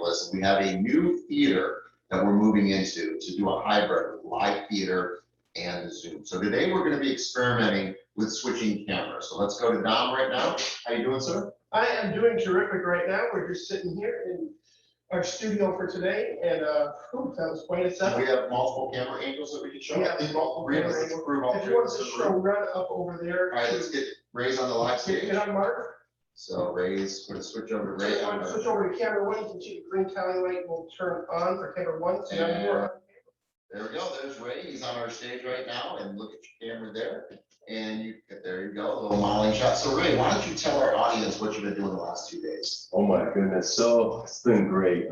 Minneapolis. We have a new theater that we're moving into to do a hybrid with live theater and Zoom. So today we're going to be experimenting with switching cameras. So let's go to Dom right now. How you doing, sir? I am doing terrific right now. We're just sitting here in our studio for today, and that was quite a setup. We have multiple camera angles that we can show. Yeah, multiple camera angles. If you want to show run up over there. All right, let's get Ray's on the live stage. Get on Mark. So Ray's going to switch over to Ray. Switch over to camera one. You can see the green Cali light will turn on for camera one. So now you're on. There we go. There's Ray. He's on our stage right now, and look at your camera there. And there you go, a little modeling shot. So Ray, why don't you tell our audience what you've been doing the last 2 days? Oh my goodness, so it's been great.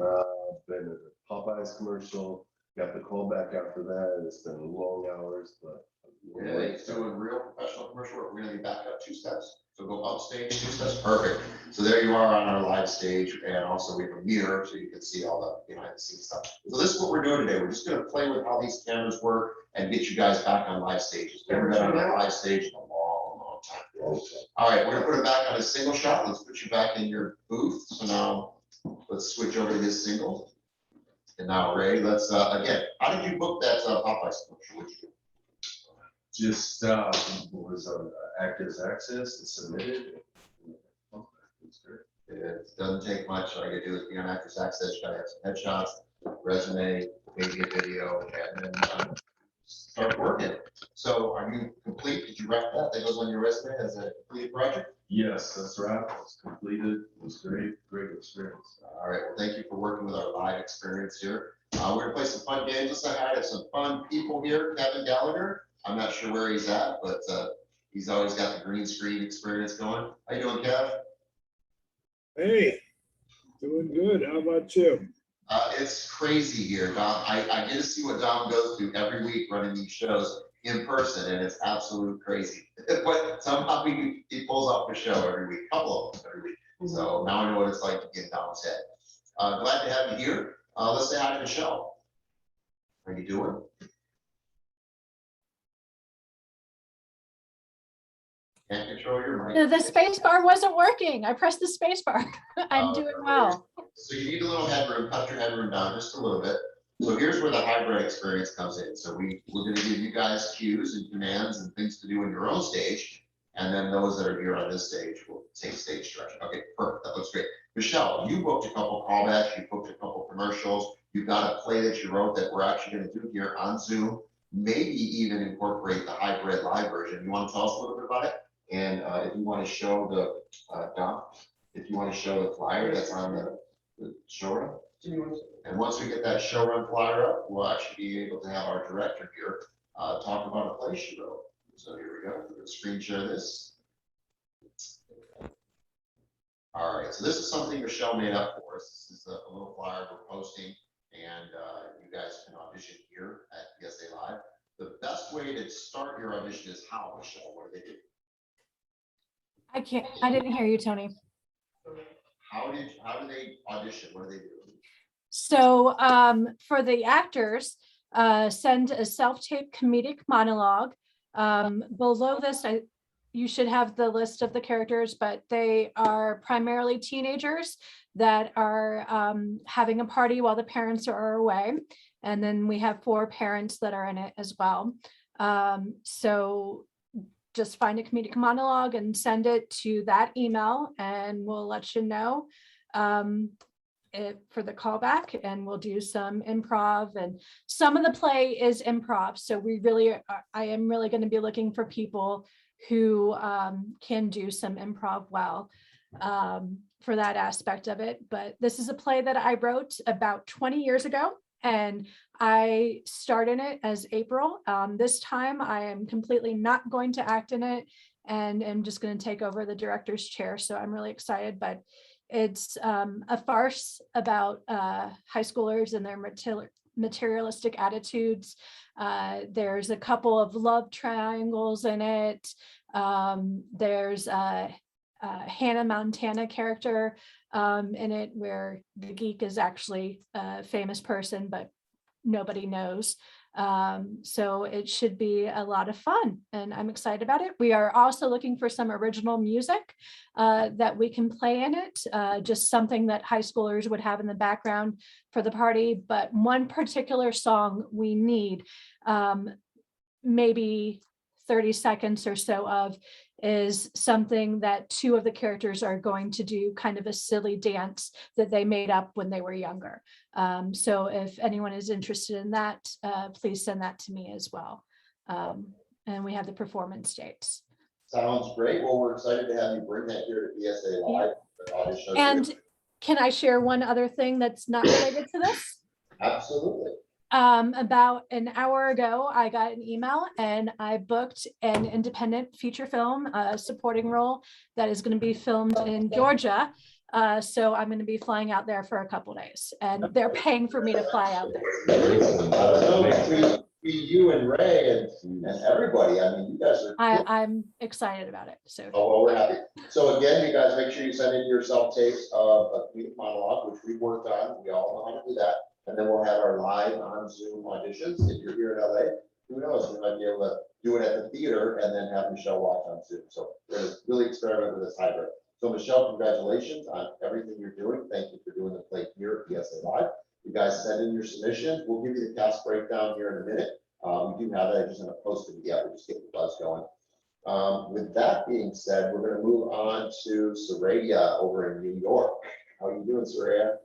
Been in the Popeyes commercial, got the call back after that. It's been long hours, but yeah, he's doing real professional commercial work. We're gonna be back up 2 steps. So go up stage 2 steps, perfect. So there you are on our live stage, and also we have a mirror so you can see all the behind the scenes stuff. So this is what we're doing today. We're just gonna play with how these cameras work and get you guys back on live stages. We haven't been on a live stage in a long time. okay. All right, we're gonna put it back on a single shot. Let's put you back in your booth. So now let's switch over to this single. And now Ray, let's, again, how did you book that Popeyes commercial? What'd you do? Just was on Actors Access and submitted. It's great. It doesn't take much. All you gotta do is be on Actors Access. You gotta have some headshots, resume, maybe a video, and then start working. So are you complete? Did you wrap that? That goes on your resume as a completed project? Yes, that's right. It's completed. It was great, great experience. All right, well, thank you for working with our live experience here. We're gonna play some fun games. Let's say hi to some fun people here. Kevin Gallagher. I'm not sure where he's at, but he's always got the green screen experience going. How you doing, Kev? Hey, doing good. How about you? It's crazy here, Dom. I get to see what Dom goes through every week running these shows in person, and it's absolute crazy. But somehow he pulls off a show every week, couple of them every week. So now I know what it's like to get in Dom's head. Glad to have you here. Let's say hi to Michele. How you doing? Can't control your mic. The space bar wasn't working. I pressed the space bar. I'm doing well. So you need a little headroom, cut your headroom down just a little bit. So here's where the hybrid experience comes in. So we're going to give you guys cues and commands and things to do in your own stage. And then those that are here on this stage will take stage direction. Okay, perfect. That looks great. Michele, you booked a couple callbacks. You booked a couple commercials. You've got a play that you wrote that we're actually going to do here on Zoom. Maybe even incorporate the hybrid live version. You want to tell us a little bit about it? And if you want to show the doc, if you want to show the flyer that's on the showrun. And once we get that showrun flyer up, we'll actually be able to have our director here talk about a play she wrote. So here we go. We're going to screen share this. All right. So this is something Michele made up for us. This is a little flyer we're posting, and you guys can audition here at BSA-LIVE. The best way to start your audition is how, Michele? What do they do? I didn't hear you, Tony. How do they audition? What do they do? So for the actors, send a self-tape comedic monologue. Below this, you should have the list of the characters, but they are primarily teenagers that are having a party while the parents are away. And then we have 4 parents that are in it as well. So just find a comedic monologue and send it to that email, and we'll let you know for the callback, and we'll do some improv. And some of the play is improv, so I am really going to be looking for people who can do some improv well for that aspect of it. But this is a play that I wrote about 20 years ago, and I starred in it as April. This time I am completely not going to act in it, and am just going to take over the director's chair. So I'm really excited, but it's a farce about high schoolers and their materialistic attitudes. There's a couple of love triangles in it. There's a Hannah Montana character in it, where the geek is actually a famous person, but nobody knows. So it should be a lot of fun, and I'm excited about it. We are also looking for some original music that we can play in it, just something that high schoolers would have in the background for the party. But one particular song we need, maybe 30 seconds or so of, is something that two of the characters are going to do, kind of a silly dance that they made up when they were younger. So if anyone is interested in that, please send that to me as well. And we have the performance dates. Sounds great. Well, we're excited to have you bring that here to BSA-LIVE. Audition. And can I share one other thing that's not related to this? Absolutely. About an hour ago, I got an email and I booked an independent feature film, supporting role that is going to be filmed in Georgia. So I'm going to be flying out there for a couple days, and they're paying for me to fly out there. You and Ray and everybody. I mean, you guys are. I'm excited about it. So. Oh, well, we're happy. So again, you guys make sure you send in your self-tapes of a comedic monologue, which we worked on. We all know how to do that. And then we'll have our live on Zoom auditions. If you're here in LA, who knows, we might be able to do it at the theater and then have Michele watch on Zoom. So we're going to really experiment with this hybrid. So Michele, congratulations on everything you're doing. Thank you for doing the play here at BSA-LIVE. You guys send in your submissions. We'll give you the cast breakdown here in a minute. We do have that. I just haven't posted it yet. We're just getting the buzz going. With that being said, we're going to move on to Saraya over in New York. How are you doing, Saraya?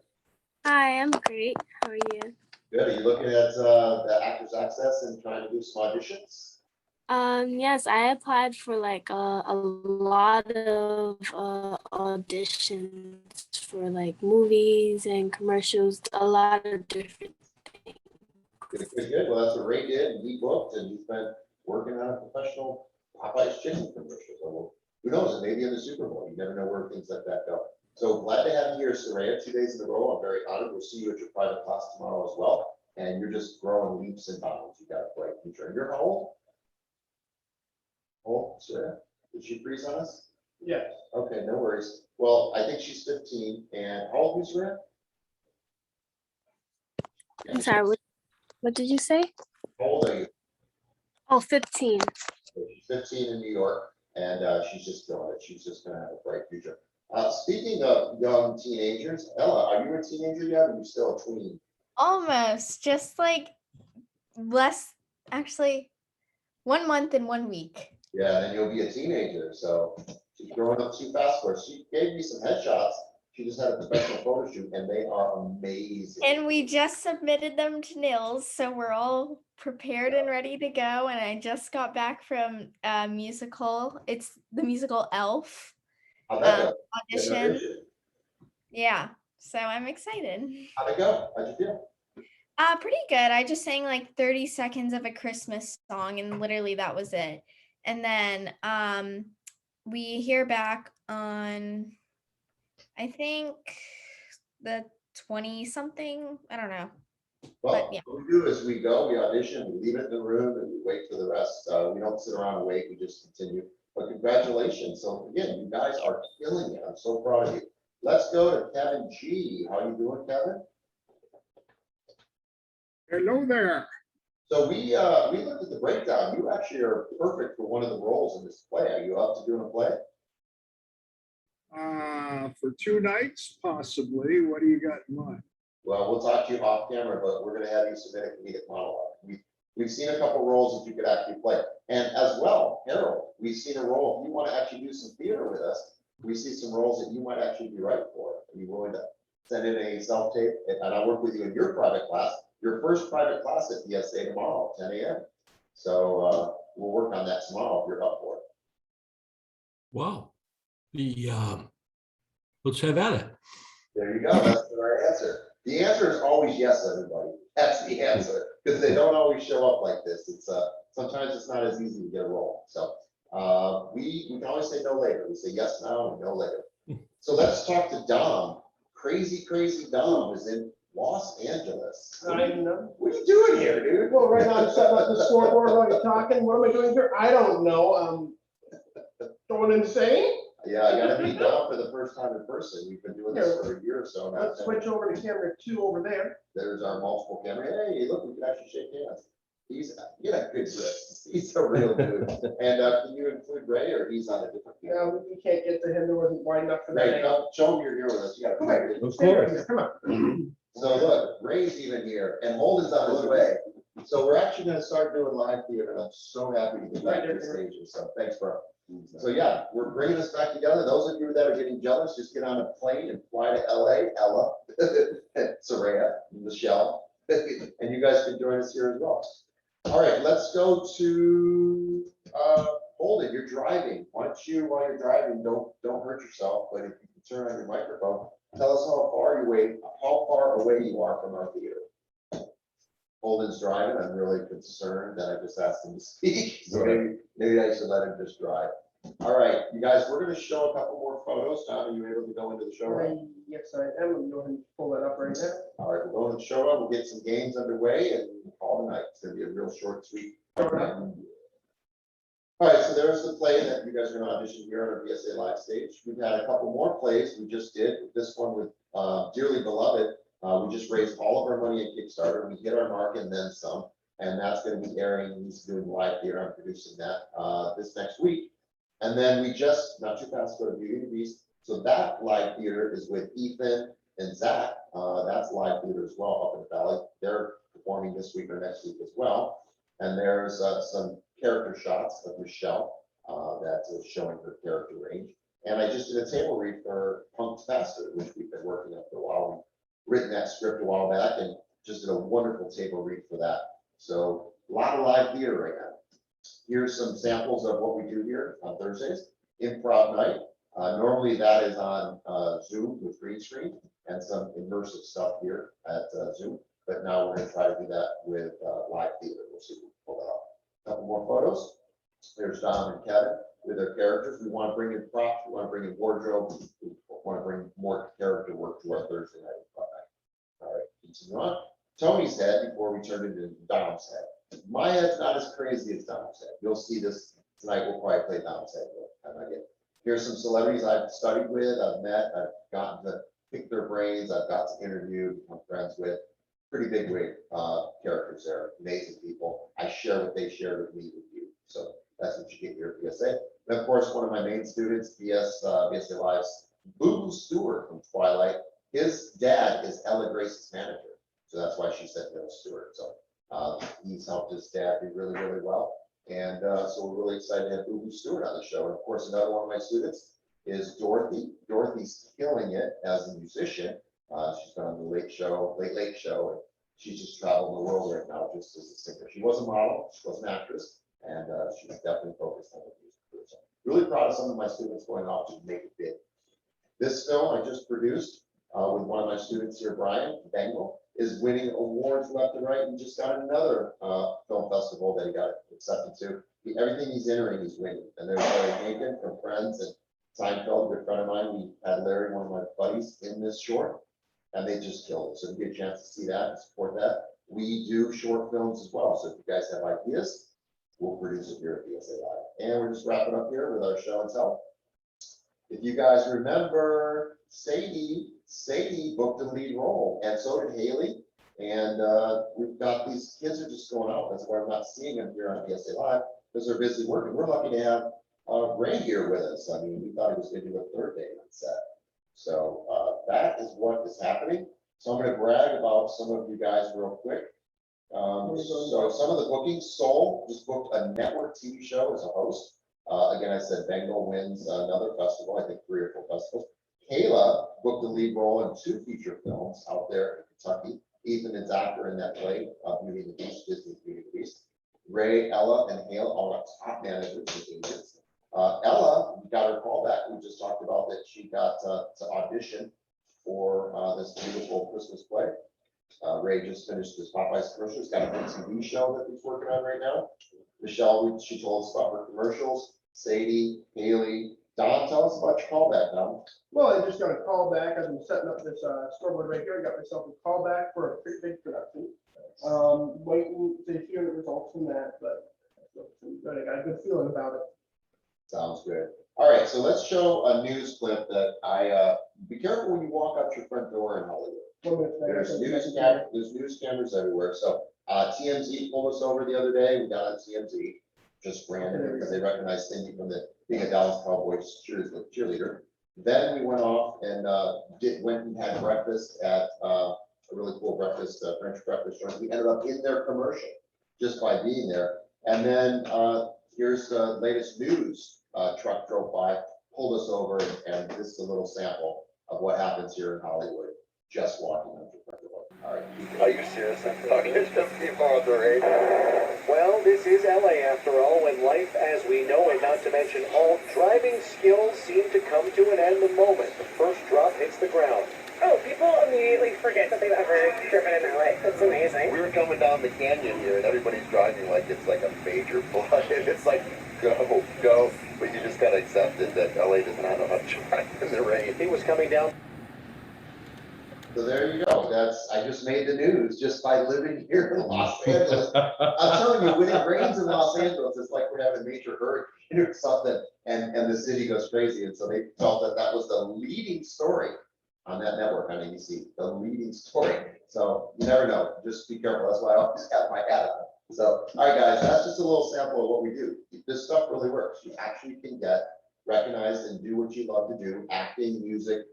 Hi, I'm great. How are you? Good. Are you looking at the Actors Access and trying to do some auditions? Yes, I applied for like a lot of auditions for like movies and commercials, a lot of different things. Good. Well, that's what Ray did, and he booked, and he's been working on a professional Popeye's chicken commercial. So who knows? It may be in the Super Bowl. You never know where things like that go. So glad to have you here, Saraya. 2 days in a row. I'm very honored. We'll see you at your private class tomorrow as well. And you're just growing leaps and bounds. You got a bright future. And you're how old? Oh, Saraya, did she freeze on us? Yes. Okay, no worries. Well, I think she's 15. And how old is Saraya? I'm sorry, what did you say? How old are you? Oh, 15. She's 15 in New York, and she's just doing it. She's just going to have a bright future. Speaking of young teenagers, Ella, are you a teenager yet, or are you still a tween? Almost, just like less, actually 1 month and 1 week. Yeah, then you'll be a teenager. So she's growing up too fast for us. She gave me some headshots. She just had a professional photo shoot, and they are amazing. And we just submitted them to Nils, so we're all prepared and ready to go. And I just got back from a musical. It's the musical Elf audition. Yeah, so I'm excited. How'd it go? How'd you feel? Pretty good. I just sang like 30 seconds of a Christmas song, and literally that was it. And then we hear back on, I think, the 20 something. I don't know. Well, But, yeah. what we do is we go, we audition, we leave it in the room, and we wait for the rest. We don't sit around and wait. We just continue. But congratulations. So again, you guys are killing it. I'm so proud of you. Let's go to Kevin G. How you doing, Kevin? Hello there. So we looked at the breakdown. You actually are perfect for one of the roles in this play. Are you up to doing a play? For 2 nights, possibly. What do you got in mind? Well, we'll talk to you off camera, but we're going to have you submit a comedic monologue. We've seen a couple roles that you could actually play. And as well, Harold, we've seen a role. If you want to actually do some theater with us, we see some roles that you might actually be right for. Are you willing to send in a self-tape? And I'll work with you in your private class, your first private class at BSA tomorrow, 10 a.m. So we'll work on that tomorrow if you're up for it. Wow. Let's have at it. There you go. That's the right answer. The answer is always yes, everybody. That's the answer, because they don't always show up like this. It's sometimes it's not as easy to get a role. So we can always say no later. We say yes now and no later. So let's talk to Dom. Crazy Dom is in Los Angeles. What are you doing here, dude? Well, right now I'm setting up the scoreboard while you're talking. What am I doing here? I don't know. Going insane? Yeah, I gotta meet Dom for the first time in person. We've been doing this for a year or so now. Let's switch over to camera 2 over there. There's our multiple camera. Hey, look, we can actually shake hands. He's, good Chris. He's a real dude. And can you include Ray, or he's on a different Yeah, camera? we can't get to him, there wasn't wide enough for Ray, that. come, show him you're here with us. You gotta Come come here. here. Of Stay right course. here, come on. So look, Ray's even here, and Holden's on his way. So we're actually gonna start doing live theater, and I'm so happy to get back to the stage. So thanks, bro. So yeah, we're bringing us back together. Those of you that are getting jealous, just get on a plane and fly to LA, Ella, Saraya, Michele, and you guys can join us here as well. All right, let's go to Holden. You're driving. Why don't you, while you're driving, don't hurt yourself, but if you can turn on your microphone, tell us how far away you are from our theater. Holden's driving. I'm really concerned that I just asked him to speak. So maybe I should let him just drive. All right, you guys, we're going to show a couple more photos. Tom, are you able to go into the showroom? Yes, I am. I'm going to pull that up right now. All right, we'll go to the showroom. We'll get some games underway and call the night. It's going to be a real short, sweet. All right, so there's the play that you guys are going to audition here on our BSA-LIVE stage. We've had a couple more plays we just did. This one with Dearly Beloved. We just raised all of our money at Kickstarter. We hit our mark and then some, and that's going to be airing. He's doing live theater. I'm producing that this next week. And then we just, not too fast, go to Beauty and the Beast. So that live theater is with Ethan and Zach. That's live theater as well up in the valley. They're performing this week or next week as well. And there's some character shots of Michele that is showing her character range. And I just did a table read for Punked Faster, which we've been working on for a while. We've written that script a while back and just did a wonderful table read for that. So a lot of live theater right now. Here's some samples of what we do here on Thursdays. Improv night. Normally that is on Zoom with green screen and some immersive stuff here at Zoom. But now we're going to try to do that with live theater. We'll see if we can pull that off. A couple more photos. There's Dom and Kevin with their characters. We want to bring in props. We want to bring in wardrobe. We want to bring more character work to our Thursday night. All right, continue on. Tony's head before we turn it into Dom's head. My head's not as crazy as Dom's head. You'll see this tonight. We'll probably play Dom's head. Here's some celebrities I've studied with, I've met, I've gotten to pick their brains, I've got to interview, become friends with. Pretty big wig characters there, amazing people. I share what they shared with me with you. So that's what you get here at BSA. And of course, one of my main students, BSA-LIVE's Boo Stewart from Twilight. His dad is Ella Grace's manager. So that's why she said Bill Stewart. So he's helped his dad do really, really well. And so we're really excited to have Boo Stewart on the show. And of course, another one of my students is Dorothy. Dorothy's killing it as a musician. She's been on the Late Late Show, and she's just traveling the world right now just as a singer. She was a model, she was an actress, and she's definitely focused on the music career. So really proud of some of my students going off to make it big. This film I just produced with one of my students here, Brian Bengal, is winning awards left and right. We just got another film festival that he got accepted to. Everything he's entering, he's winning. And there's Larry Bacon from Friends and Seinfeld, a good friend of mine. We had Larry, one of my buddies, in this short, and they just killed it. So you get a chance to see that and support that. We do short films as well. So if you guys have ideas, we'll produce it here at BSA-LIVE. And we're just wrapping up here with our show and tell. If you guys remember, Sadie booked a lead role, and so did Haley. And we've got these kids are just going out. That's why we're not seeing them here on BSA-LIVE, because they're busy working. We're lucky to have Ray here with us. I mean, we thought he was going to do a third day on set. So that is what is happening. So I'm going to brag about some of you guys real quick. So some of the bookings, Soul just booked a network TV show as a host. Again, I said Bengal wins another festival, I think 3 or 4 festivals. Kayla booked the lead role in 2 feature films out there in Kentucky. Ethan is actor in that play, Beauty and the Beast, Disney's Beauty and the Beast. Ray, Ella, and Hale are our top managers and agents. Ella got her call back. We just talked about that she got to audition for this beautiful Christmas play. Ray just finished his Popeyes commercial. He's got a big TV show that he's working on right now. Michele, she told us about her commercials. Sadie, Haley, Don, tell us about your callback, Don. Well, I just got a call back. I've been setting up this scoreboard right here. I got myself a call back for a pretty big production. Waiting to hear the results from that, but I got a good feeling about it. Sounds good. All right, so let's show a news clip that be careful when you walk out your front door in Hollywood. There's news cameras everywhere. So TMZ pulled us over the other day. We got on TMZ, just random because they recognized Cindy from being a Dallas Cowboys cheerleader. Then we went off and went and had breakfast at a really cool breakfast, French breakfast joint. We ended up in their commercial just by being there. And then here's the latest news. Truck drove by, pulled us over, and this is a little sample of what happens here in Hollywood, just walking up the front door. All right. Are you serious? I'm talking to people underage. Well, this is LA after all, when life as we know it, not to mention all driving skills, seem to come to an end the moment the first drop hits the ground. Oh, people immediately forget that they've ever driven in LA. That's amazing. We were coming down the canyon here, and everybody's driving like it's like a major flood, and it's like, go, go. But you just gotta accept it that LA does not know how to drive in the rain. He was coming down. So there you go. I just made the news just by living here in Los Angeles. I'm telling you, when it rains in Los Angeles, it's like we're having a major hurricane or something, and the city goes crazy. And so they felt that was the leading story on that network on ABC, the leading story. So you never know. Just be careful. That's why I always have my hat on. So, all right, guys, that's just a little sample of what we do. This stuff really works. You actually can get recognized and do what you love to do, acting, music,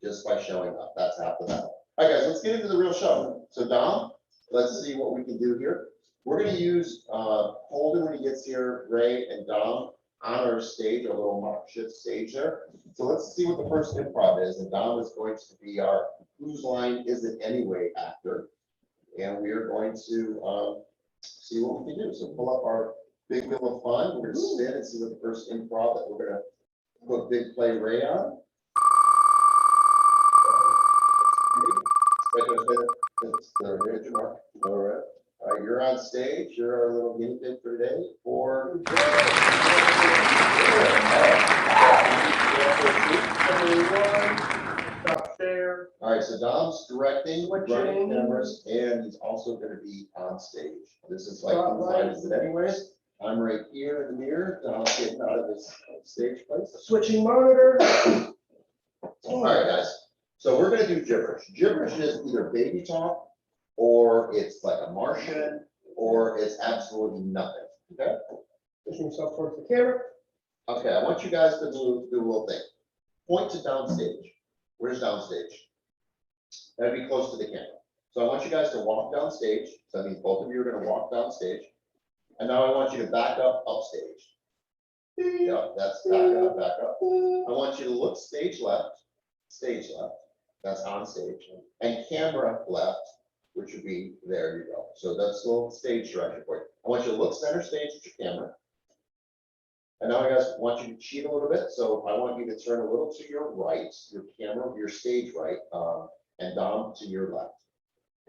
just by showing up. That's half the battle. All right, guys, let's get into the real show. So, Dom, let's see what we can do here. We're going to use Holden when he gets here, Ray and Dom on our stage, our little makeshift stage there. So let's see what the first improv is. And Dom is going to be our Whose Line Is It Anyway actor. And we are going to see what we can do. So pull up our big wheel of fun. We're going to spin and see what the first improv that we're going to put Big Play Ray on. All right. All right, you're on stage. You're our little guinea pig for today. All right, so Dom's directing, running cameras, and he's also going to be on stage. This is like anyways. I'm right here in the mirror. Dom's getting out of his stage place. Switching monitor. All right, guys. So we're going to do gibberish. Gibberish is either baby talk, or it's like a Martian, or it's absolutely nothing. Okay. Pushing yourself towards the camera. Okay, I want you guys to do a little thing. Point to downstage. Where's downstage? That'd be close to the camera. So I want you guys to walk downstage. So that means both of you are going to walk downstage. And now I want you to back up upstage. Yeah, that's back up, back up. I want you to look stage left. That's on stage. And camera left, which would be, there you go. So that's a little stage direction for you. I want you to look center stage with your camera. And now I guys want you to cheat a little bit. So I want you to turn a little to your right, your camera, your stage right, and Dom to your left.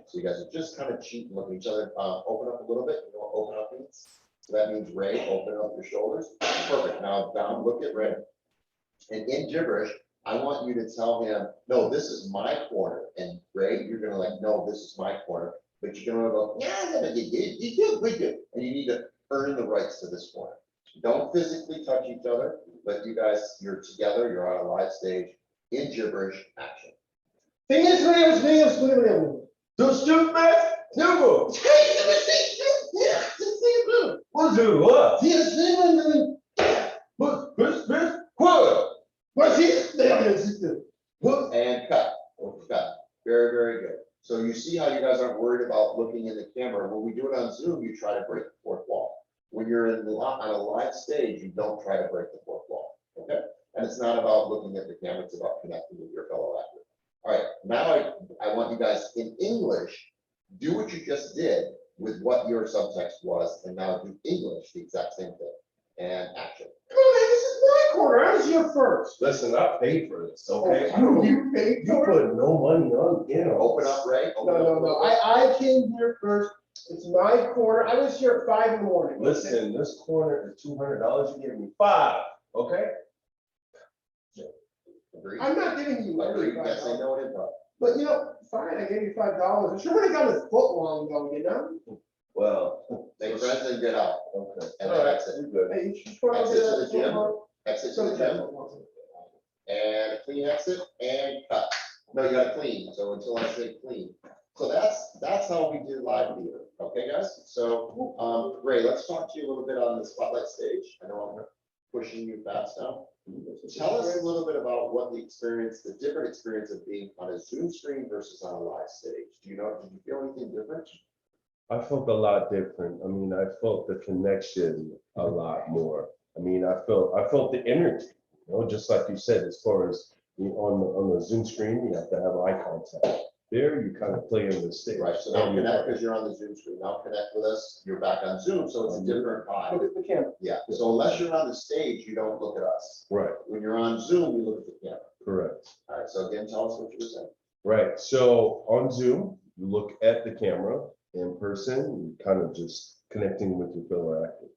So you guys are just kind of cheating, look at each other, open up a little bit. You know what open up means? So that means Ray, open up your shoulders. Perfect. Now Dom, look at Ray. And in gibberish, I want you to tell him, no, this is my corner. And Ray, you're gonna like, no, this is my corner. But you're gonna go, yeah, you do. And you need to earn the rights to this corner. Don't physically touch each other, but you guys, you're together, you're on a live stage in gibberish action. And cut. Very, very good. So you see how you guys aren't worried about looking in the camera. When we do it on Zoom, you try to break the fourth wall. When you're on a live stage, you don't try to break the fourth wall, okay? And it's not about looking at the camera, it's about connecting with your fellow actor. All right, now I want you guys in English, do what you just did with what your subtext was, and now do English, the exact same thing, and action. Come on, man, this is my corner. I was here first. Listen, I paid for this, okay? You paid You for it? put no money on, Open up, Ray. No. I came here first. It's my corner. I was here at 5 in the morning. Listen, this corner is $200. You give me $5, okay? Agree. I'm not giving you Agree. You guys say $5. no improv. But you know, fine, I gave you $5. I sure would have got his foot long though, you know? Well, Make friends and get out. okay. And All right, that's it. we're good. Hey, you just want to Exit to the get gym. a exit to the gym, and a clean exit, and cut. No, you gotta clean, so until I say clean. So that's how we do live theater, okay, guys? So, Ray, let's talk to you a little bit on the spotlight stage. I know I'm pushing you fast now. Tell us a little bit about what the different experience of being on a Zoom screen versus on a live stage. Did you feel anything different? I felt a lot different. I mean, I felt the connection a lot more. I mean, I felt the energy, just like you said, as far as on the Zoom screen, you have to have eye contact. There, you kind of play in the stage. Right, so now connect because you're on the Zoom screen. Now connect with us. You're back on Zoom, so it's a different vibe. Look at the camera. Yeah, so unless you're on the stage, you don't look at us. Right. When you're on Zoom, you look at the camera. Correct. All right, so again, tell us what you were saying. Right. So on Zoom, you look at the camera. In person, you kind of just connecting with your fellow actor.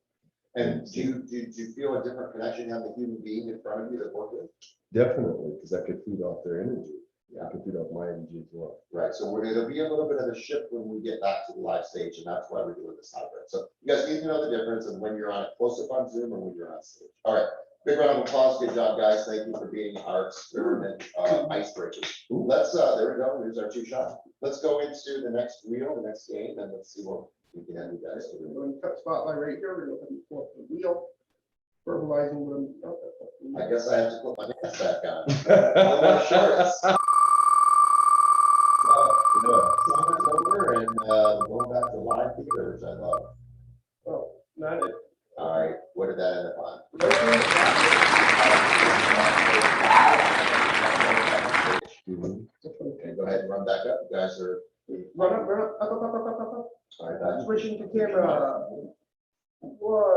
And do you feel a different connection having a human being in front of you that work with? Definitely, because I could feed off their energy. Yeah. I could feed off my energy as well. Right, so there'll be a little bit of a shift when we get back to the live stage, and that's why we're doing this hybrid. So you guys need to know the difference of when you're on close up on Zoom and when you're on stage. All right, big round of applause. Good job, guys. Thank you for being our experiment icebreakers. Let's there we go. Here's our 2 shots. Let's go into the next wheel, the next game, and let's see what we can have you guys do. We're going to cut spotlight right here. We're going to pull up the wheel, verbalizing what I'm. I guess I have to put my pants back on. All my shorts. Summer's over and going back to live theater, which I love. Oh, not it. All right, what did that end up on? Okay, go ahead and run back up. You guys are. Run up. All right, Switching to camera. One.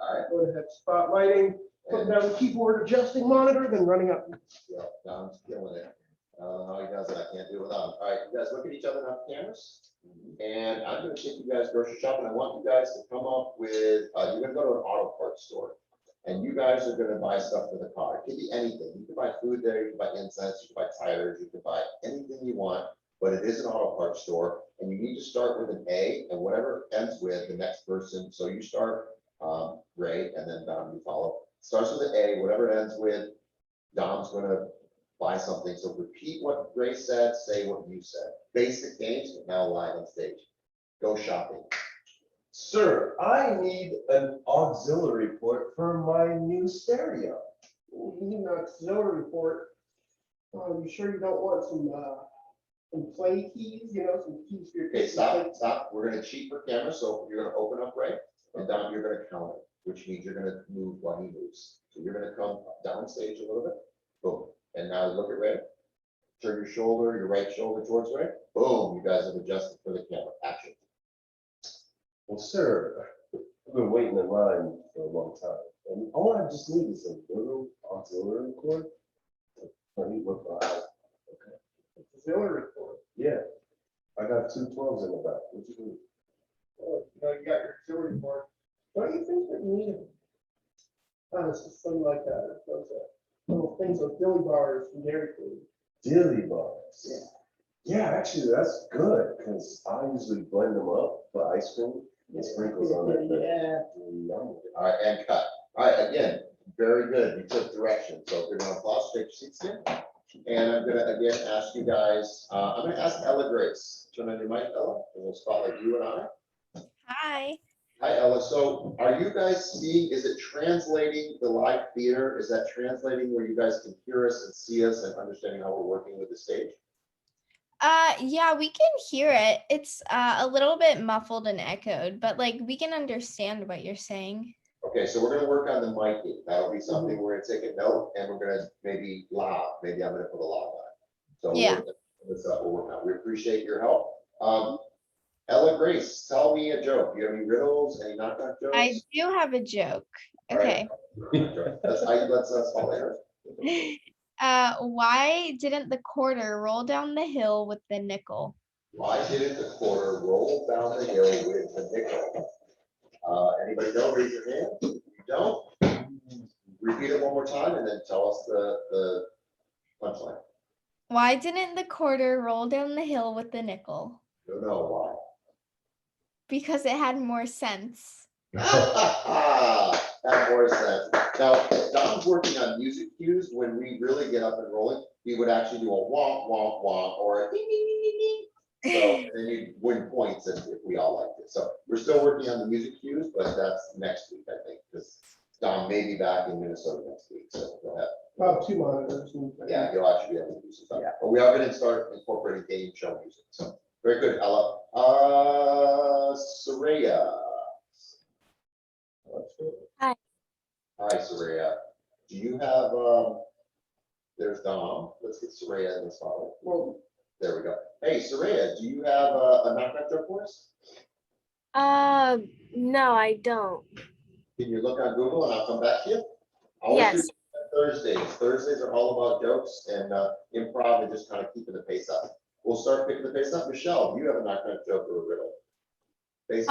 all right. Go ahead, spotlighting, putting down the keyboard, adjusting monitor, then running up. Yeah, Dom's killing it. I don't know how he does it. I can't do it without him. All right, you guys look at each other on cameras. And I'm gonna take you guys grocery shopping. I want you guys to come up with, you're gonna go to an auto parts store. And you guys are gonna buy stuff for the car. It could be anything. You can buy food there, you can buy incense, you can buy tires, you can buy anything you want. But it is an auto parts store, and you need to start with an A, and whatever it ends with, the next person. So you start, Ray, and then Dom, you follow. Starts with an A, whatever it ends with, Dom's gonna buy something. So repeat what Ray said, say what you said. Basic games, but now live on stage. Go shopping. Sir, I need an auxiliary port for my new stereo. You need an auxiliary port. You sure you don't want some play keys, some keys for your. Okay, stop. We're gonna cheat for camera, so you're gonna open up Ray, and Dom, you're gonna count it, which means you're gonna move while he moves. So you're gonna come down stage a little bit, boom, and now look at Ray. Turn your right shoulder towards Ray, boom, you guys have adjusted for the camera, action. Well, sir, I've been waiting in line for a long time. And all I just need is a little auxiliary cord. I need what I Auxiliary port. Yeah, I got 2 12s in the back. What you do? Oh, you got your auxiliary port. Don't you think that you need it? It's just something like that. Those little things, those dilly bars from Dairy Queen. Dilly bars. Yeah. Yeah, actually, that's good because I usually blend them up for ice cream and sprinkles on it. Yeah. All right, and cut. All right, again, very good. You took direction. So if you're gonna applause, take your seats again. And I'm gonna again ask you guys, I'm gonna ask Ella Grace. Turn on your mic, Ella, and we'll spotlight you and I. Hi. Hi, Ella. So are you guys seeing, is it translating the live theater? Is that translating where you guys can hear us and see us and understanding how we're working with the stage? Yeah, we can hear it. It's a little bit muffled and echoed, but like we can understand what you're saying. Okay, so we're gonna work on the mic. That'll be something we're gonna take a note and we're gonna maybe loud. Maybe I'm gonna put a loud on it. So Yeah. That's what we're working on. We appreciate your help. Ella Grace, tell me a joke. Do you have any riddles, any knock-knock jokes? I do have a joke. All right. Okay. Let's follow her. Why didn't the quarter roll down the hill with the nickel? Why didn't the quarter roll down the hill with the nickel? Anybody know? Raise your hand. If you don't, repeat it one more time and then tell us the punchline. Why didn't the quarter roll down the hill with the nickel? Don't know why. Because it had more sense. That more sense. Now, Don's working on music cues. When we really get up and rolling, he would actually do a womp, womp, womp, or a ding, ding, ding, ding, ding. So then you win points if we all liked it. So we're still working on the music cues, but that's next week, I think, because Don may be back in Minnesota next week, so we'll have. About 2 monitors. Yeah, you'll actually be able to do some stuff. Yeah. But we are going to start incorporating game show music. So very good, Ella. Saraya. Hi. Hi, Saraya. Do you have, there's Dom. Let's get Saraya in the spotlight. Well, there we go. Hey, Saraya, do you have a knock-knock joke for us? No, I don't. Can you look on Google and I'll come back to you? Always Yes. do Thursdays. Thursdays are all about jokes and improv and just kind of keeping the pace up. We'll start picking the pace up. Michelle, do you have a knock-knock joke or a riddle? Basics.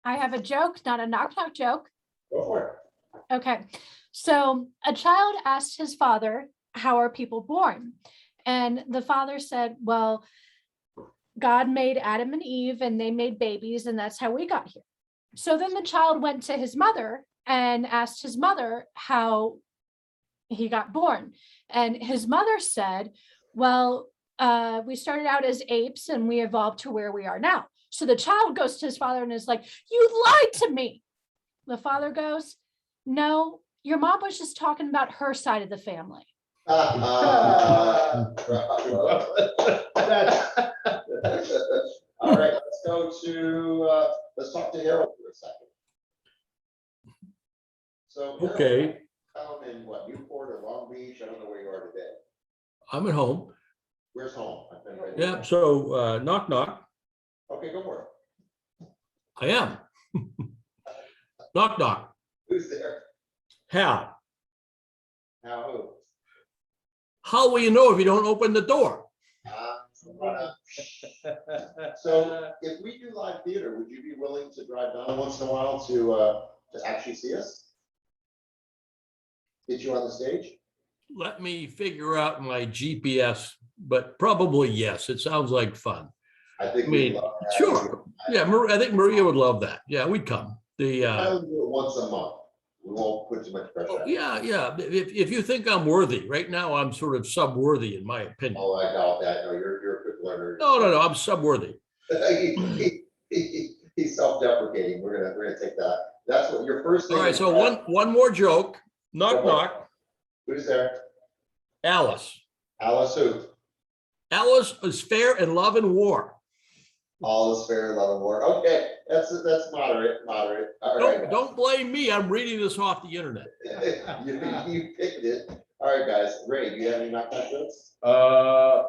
I have a joke, not a knock-knock joke. Go for it. Okay, so a child asked his father, how are people born? And the father said, well, God made Adam and Eve and they made babies and that's how we got here. So then the child went to his mother and asked his mother how he got born. And his mother said, well, we started out as apes and we evolved to where we are now. So the child goes to his father and is like, you lied to me. The father goes, no, your mom was just talking about her side of the family. All right, let's go to, let's talk to Harold for a second. So. Harold, Okay, down in what, Newport or Long Beach? I don't know where you are today. I'm at home. Where's home? Yeah, so knock, knock. Okay, go for it. I am. Knock, knock. Who's there? Hal, Now who? how will you know if you don't open the door? So if we do live theater, would you be willing to drive down once in a while to actually see us? Get you on the stage? Let me figure out my GPS, but probably yes. It sounds like fun. I think I we'd mean, love that. sure. Yeah, I think Maria would love that. Yeah, we'd come. The I'll do it once a month. We won't put too much pressure on you. yeah. If you think I'm worthy, right now I'm sort of subworthy in my opinion. Oh, I doubt that. No, you're a quick learner. No, I'm subworthy. He's self-deprecating. We're gonna take that. That's what your first thing. All right, so one more joke. Knock, knock. Who's there? Alice. Alice who? Alice is fair in love and war. All is fair in love and war. Okay, that's moderate. All right. Don't blame me. I'm reading this off the internet. You picked it. All right, guys. Ray, do you have any knock-knock jokes? I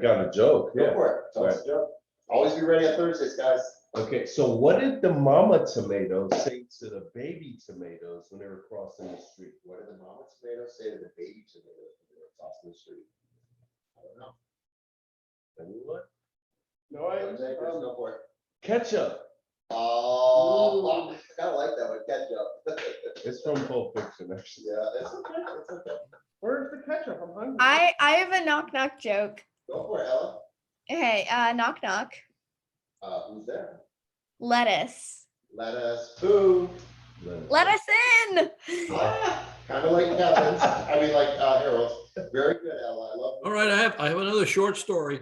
got a joke. Go Yeah. for it. Tell us a joke. Always be ready on Thursdays, guys. Okay, so what did the mama tomato say to the baby tomatoes when they were crossing the street? What did the mama tomatoes say to the baby tomatoes when they were crossing the street? I don't know. Anyone? No, I, Go for it. Ketchup. Oh, I kind of like that one. Ketchup. It's from Pulp Fiction, actually. Yeah, it's okay. It's okay. where's the ketchup? I'm hungry. I have a knock knock joke. Go for it, Ella. Okay, knock knock. Who's there? Lettuce. Let us who? Let us in. Kind of like Kevin's. I mean, like Harold's. Very good, Ella. I love it. All right, I have another short story.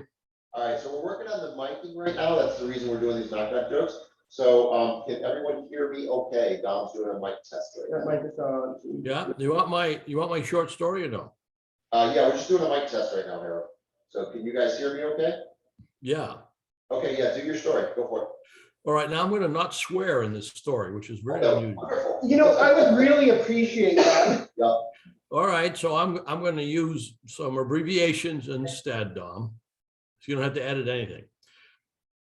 All right, so we're working on the miking right now. That's the reason we're doing these knock-knock jokes. So can everyone hear me okay? Dom's doing a mic test right That now. mic is on. Yeah, you want my short story or no? Yeah, we're just doing a mic test right now, Harold. So can you guys hear me okay? Yeah. Okay, yeah, do your story. Go for it. All right, now I'm going to not swear in this story, which is very Oh, unusual. wonderful. You know, I would really appreciate that. Yeah. All right, so I'm going to use some abbreviations instead, Dom. So you don't have to edit anything.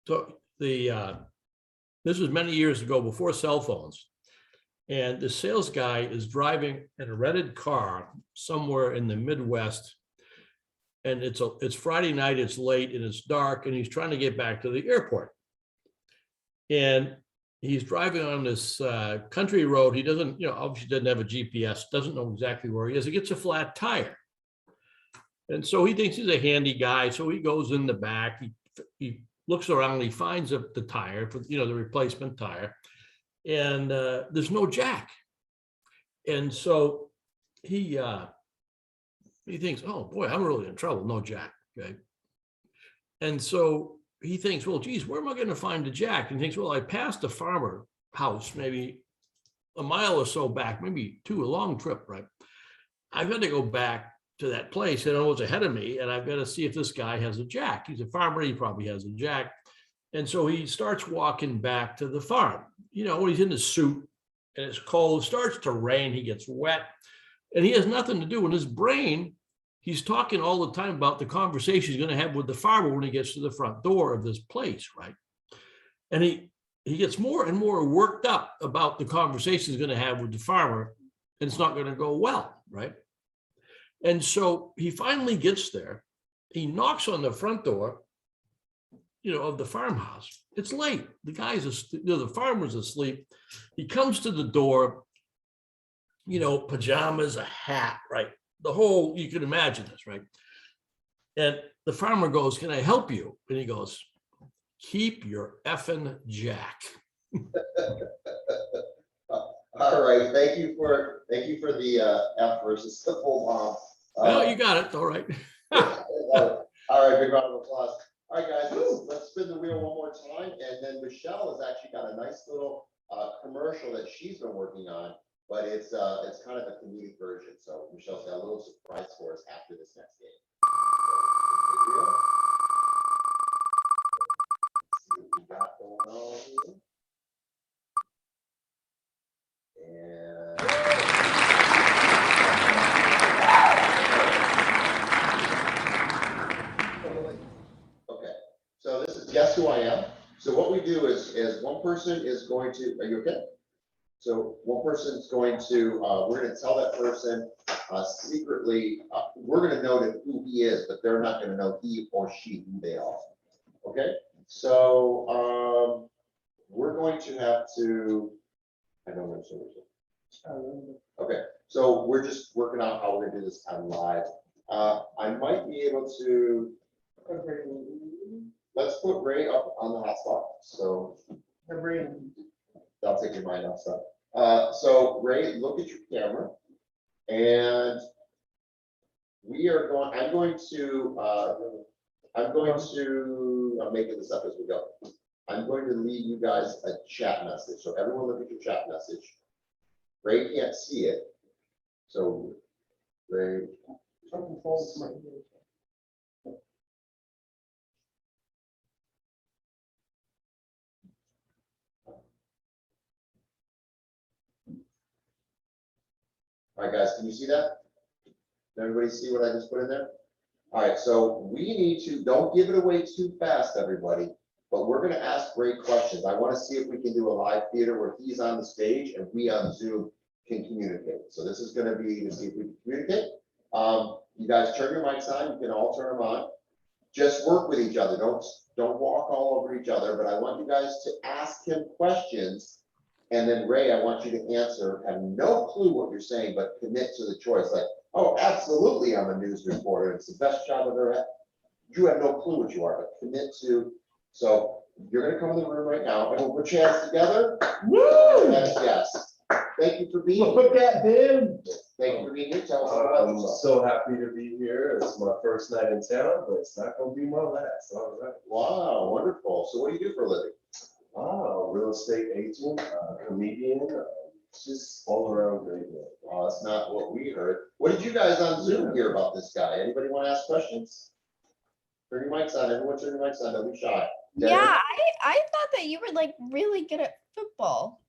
So this was many years ago, before cell phones, and the sales guy is driving in a rented car somewhere in the Midwest, and it's Friday night, it's late and it's dark, and he's trying to get back to the airport. And he's driving on this country road. He doesn't, obviously doesn't have a GPS, doesn't know exactly where he is. He gets a flat tire. And so he thinks he's a handy guy. So he goes in the back, he looks around, he finds the tire for, the replacement tire, and there's no jack. And so he thinks, oh boy, I'm really in trouble, no jack, okay? And so he thinks, well, geez, where am I going to find the jack? And he thinks, well, I passed a farmer house maybe a mile or so back, maybe two, a long trip, right? I've got to go back to that place. I know what's ahead of me, and I've got to see if this guy has a jack. He's a farmer, he probably has a jack. And so he starts walking back to the farm. When he's in his suit and it's cold, it starts to rain, he gets wet, and he has nothing to do. In his brain, he's talking all the time about the conversation he's going to have with the farmer when he gets to the front door of this place, right? And he gets more and more worked up about the conversation he's going to have with the farmer, and it's not going to go well, right? And so he finally gets there. He knocks on the front door, of the farmhouse. It's late. The guy's, the farmer's asleep. He comes to the door, pajamas, a hat, right? The whole, you can imagine this, right? And the farmer goes, can I help you? And he goes, keep your effing jack. All right, thank you for the F versus the full bomb. Well, you got it. All right. All right, big round of applause. All right, guys, let's spin the wheel one more time. And then Michele has actually got a nice little commercial that she's been working on, but it's kind of a comedic version. So Michelle's got a little surprise for us after this next game. See what we got going on here. Okay, so this is Guess Who I Am. So what we do is one person is going to, are you okay? So one person is going to, we're going to tell that person secretly, we're going to know who he is, but they're not going to know he or she who they are. Okay, so we're going to have to, I don't know. Okay, so we're just working out how we're gonna do this on live. I might be able to, let's put Ray up on the hotspot. So I'll take your mind off stuff. So Ray, look at your camera, and we are going, I'm making this up as we go. I'm going to leave you guys a chat message. So everyone look at your chat message. Ray can't see it. So Ray. All right, guys, can you see that? Can everybody see what I just put in there? All right, so we need to, don't give it away too fast, everybody, but we're going to ask great questions. I want to see if we can do a live theater where he's on the stage and we on Zoom can communicate. So this is going to be to see if we can communicate. You guys turn your mics on. You can all turn them on. Just work with each other. Don't walk all over each other, but I want you guys to ask him questions. And then Ray, I want you to answer, have no clue what you're saying, but commit to the choice. Like, oh, absolutely, I'm a news reporter. It's the best job I've ever had. You have no clue what you are, but commit to. So you're going to come in the room right now, and we'll put your hands together. Woo! Yes. Thank you for being here. Look at him. Thank you for being here. Tell us about I'm so happy to be here. It's my first night in town, but it's not going to be my last. All right. Wow, wonderful. So what do you do for a living? Wow, real estate agent, comedian, just all around great man. Well, that's not what we heard. What did you guys on Zoom hear about this guy? Anybody want to ask questions? Turn your mics on. Everyone turn your mics on. Don't be shy. Yeah, I thought that you were like really good at football.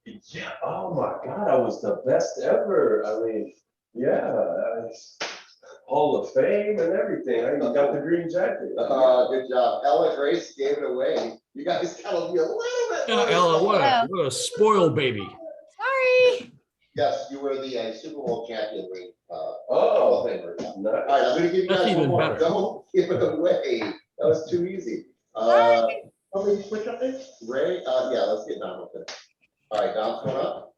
Yeah. Oh my God, I was the best ever. I mean, yeah, Hall of Fame and everything. I even got the green jacket. Good job. Ella Grace gave it away. You guys gotta be a little bit. Yeah, Ella, what a spoiled baby. Sorry. Yes, you were the Super Bowl champion ring. Oh, Famer. nice. All right, I'm gonna give you That's guys one even more. better. Don't give it away. That was too easy. How many switch up there? Ray, yeah, let's get Dom up there. All right, Dom's going up.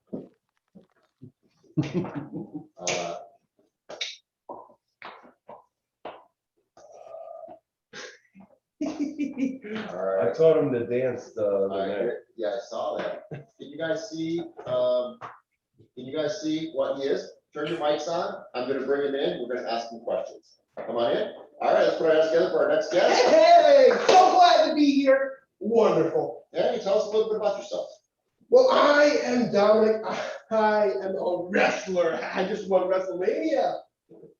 I taught him to dance the All other right, night. yeah, I saw that. Can you guys see, what he is? Turn your mics on. I'm gonna bring him in. We're gonna ask him questions. Come on in. All right, let's put our hands together for our next guest. Hey, so glad to be here. Wonderful. Yeah, you tell us a little bit about yourself. Well, I am Domenic. I am a wrestler. I just won WrestleMania.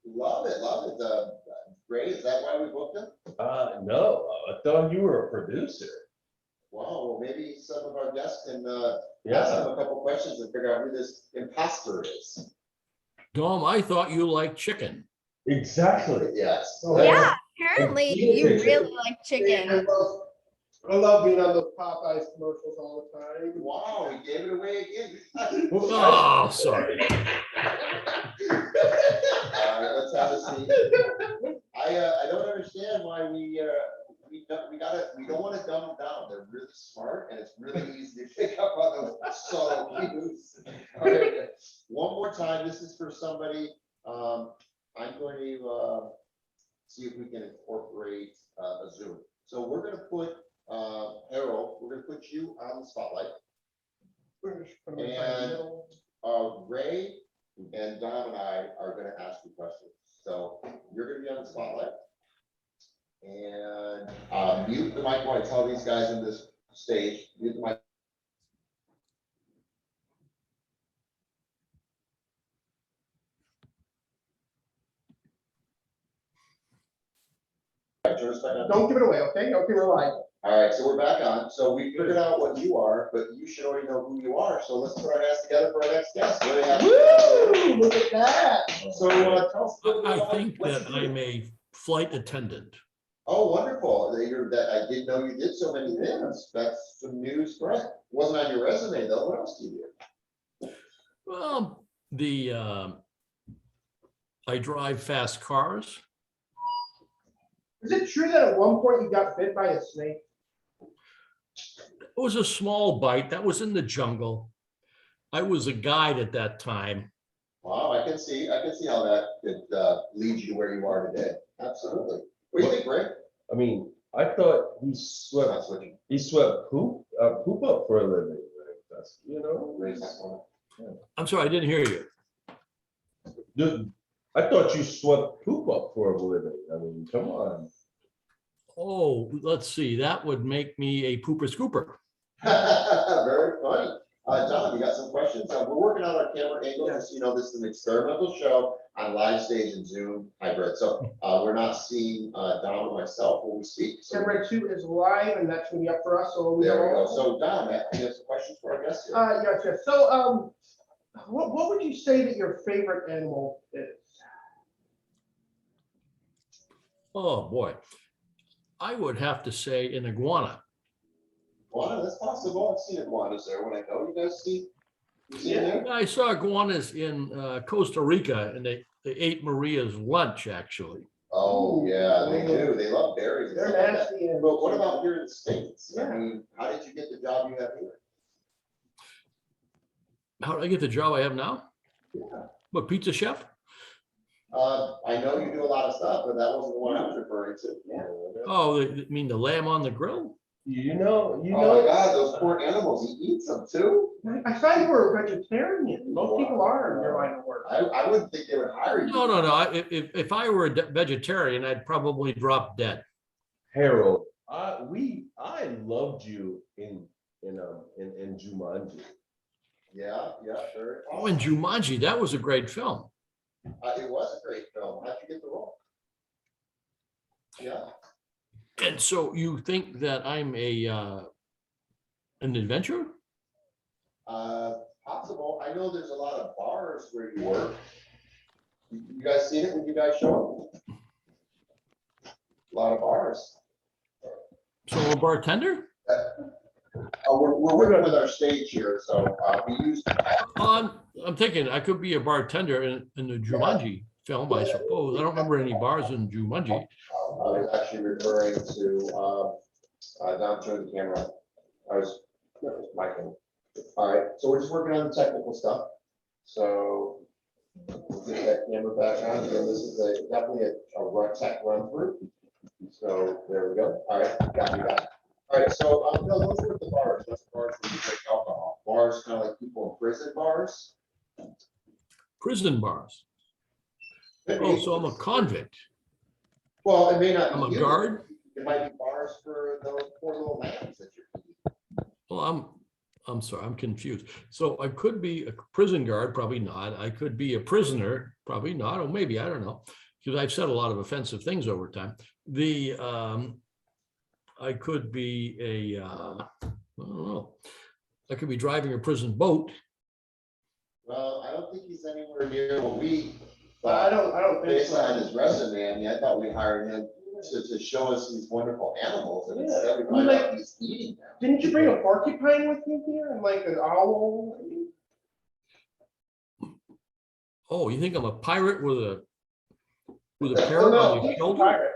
Love it, love it. Great. Is that why we booked him? No, I thought you were a producer. Wow, well, maybe some of our guests can ask Yeah. him a couple questions and figure out who this imposter is. Dom, I thought you liked chicken. Exactly. Yes. Oh, Yeah, apparently you really like I chicken. love being on those Popeyes commercials all the time. Wow, we gave it away again. Oh, sorry. All right, let's have a seat. I don't understand why we don't want to dumb them down. They're really smart and it's really easy to pick up on those subtle cues. All right, one more time. This is for somebody. I'm going to see if we can incorporate a Zoom. So we're going to put Harold. We're going to put you on the spotlight. And Ray and Dom and I are going to ask you questions. So you're going to be on the spotlight. And mute the mic while I tell these guys in this stage. Mute the mic. Don't give it away, okay? Don't give it away. All right, so we're back on. So we figured out what you are, but you should already know who you are. So let's put our hands together for our next guest. Woo! Look at that. So tell us a little bit I about think what that you do. I'm a flight attendant. Oh, wonderful. I didn't know you did so many things. That's some news, correct? Wasn't on your resume though. What else do you do? Well, I drive fast cars. Is it true that at one point you got bit by a snake? It was a small bite. That was in the jungle. I was a guide at that time. Wow, I can see how that could lead you to where you are today. Absolutely. What do you think, Ray? I mean, I thought he swept poop up for a living. Like that's, Ray's not one. I'm sorry, I didn't hear you. Dude, I thought you swept poop up for a living. I mean, come on. Oh, let's see. That would make me a pooper scooper. Very funny. Don, you got some questions? We're working on our camera angle. Just, this is an experimental show on live stage and Zoom hybrid. So we're not seeing Don and myself when we speak. So Camera 2 is live and that's gonna be up for us. So there we go. So Don, you have some questions for our guests here. Gotcha. So what would you say that your favorite animal is? Oh, boy. I would have to say an iguana. Iguana, that's possible. I've seen iguanas there when I go. You guys see? You see them there? I saw iguanas in Costa Rica and they ate Maria's lunch, actually. Oh, yeah, they do. They love berries. They're But nasty. what about here in the States? Yeah. I mean, how did you get the job you have here? How did I get the job I have now? Yeah. What, pizza chef? I know you do a lot of stuff, but that wasn't the one I was referring to. Yeah. Oh, you mean the lamb on the grill? Oh my God, those poor animals, he eats them too? I thought you were a vegetarian. Most people are in your line of work. I wouldn't think they would hire you. No. If I were a vegetarian, I'd probably drop dead. Harold, I loved you in Jumanji. Yeah, very. Oh, and Jumanji, that was a great film. It was a great film. How'd you get the role? Yeah. And so you think that I'm an adventurer? Possible. I know there's a lot of bars where you work. You guys seen it when you guys show up? A lot of bars. So I'm a bartender? We're working with our stage here, so we use. I'm thinking I could be a bartender in the Jumanji film, I suppose. I don't remember any bars in Jumanji. I was actually referring to Don, turn the camera. Michael. All right, so we're just working on the technical stuff. So we'll get that camera back on. Again, this is definitely a tech run through. So there we go. All right, got you guys. All right, so no, those were the bars. That's the bars where you drink alcohol. Bars kind of like people in prison bars. Prison bars. Oh, so I'm a convict. Well, it may not. I'm be a you. guard. It might be bars for those poor little lambs that you're eating. Well, I'm sorry, I'm confused. So I could be a prison guard, probably not. I could be a prisoner, probably not, or maybe, I don't know. Because I've said a lot of offensive things over time. I could be I don't know. I could be driving a prison boat. Well, I don't think he's anywhere near what we. I don't think Based so. on his resume, I mean, I thought we hired him to show us these wonderful animals, and Yeah. instead we I mean, find like, out he's eating them. Didn't you bring a porcupine with you here and like an owl? I mean, Oh, you think I'm a pirate with a Oh, parrot no, on my he's a shoulder? pirate.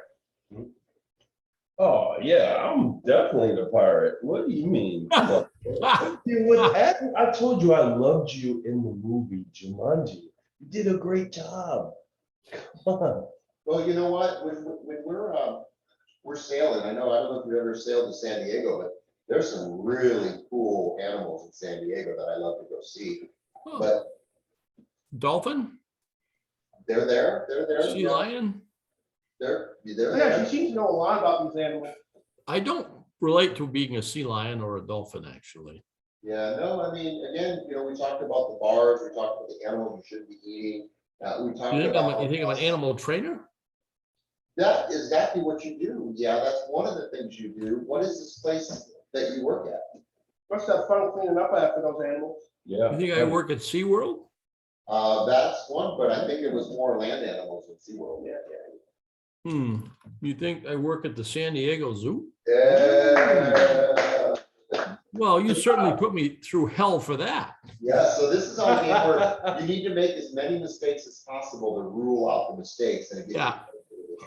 Oh, yeah, I'm definitely the pirate. What do you mean? Dude, whatever. I told you I loved you in the movie Jumanji. You did a great job. Come on. Well, you know what, when we're sailing, I don't know if you've ever sailed to San Diego, but there's some really cool animals in San Diego that I love to go see. Oh, But dolphin? they're there. Sea yeah. lion? They're Yeah, there. she seems to know a lot about these animals. I don't relate to being a sea lion or a dolphin, actually. Yeah, no, I mean, again, you know, we talked about the bars, we talked about the animals you shouldn't be eating. We talked You think about. you think I'm an animal trainer? That is exactly what you do. Yeah, that's one of the things you do. What is this place that you work at? Must have fun cleaning up after those animals. Yeah. You think I work at SeaWorld? That's one, but I think it was more land animals in SeaWorld. You think I work at the San Diego Zoo? Yeah. Well, you certainly put me through hell for that. Yeah, so this is our game where you need to make as many mistakes as possible to rule out the mistakes and get. Yeah.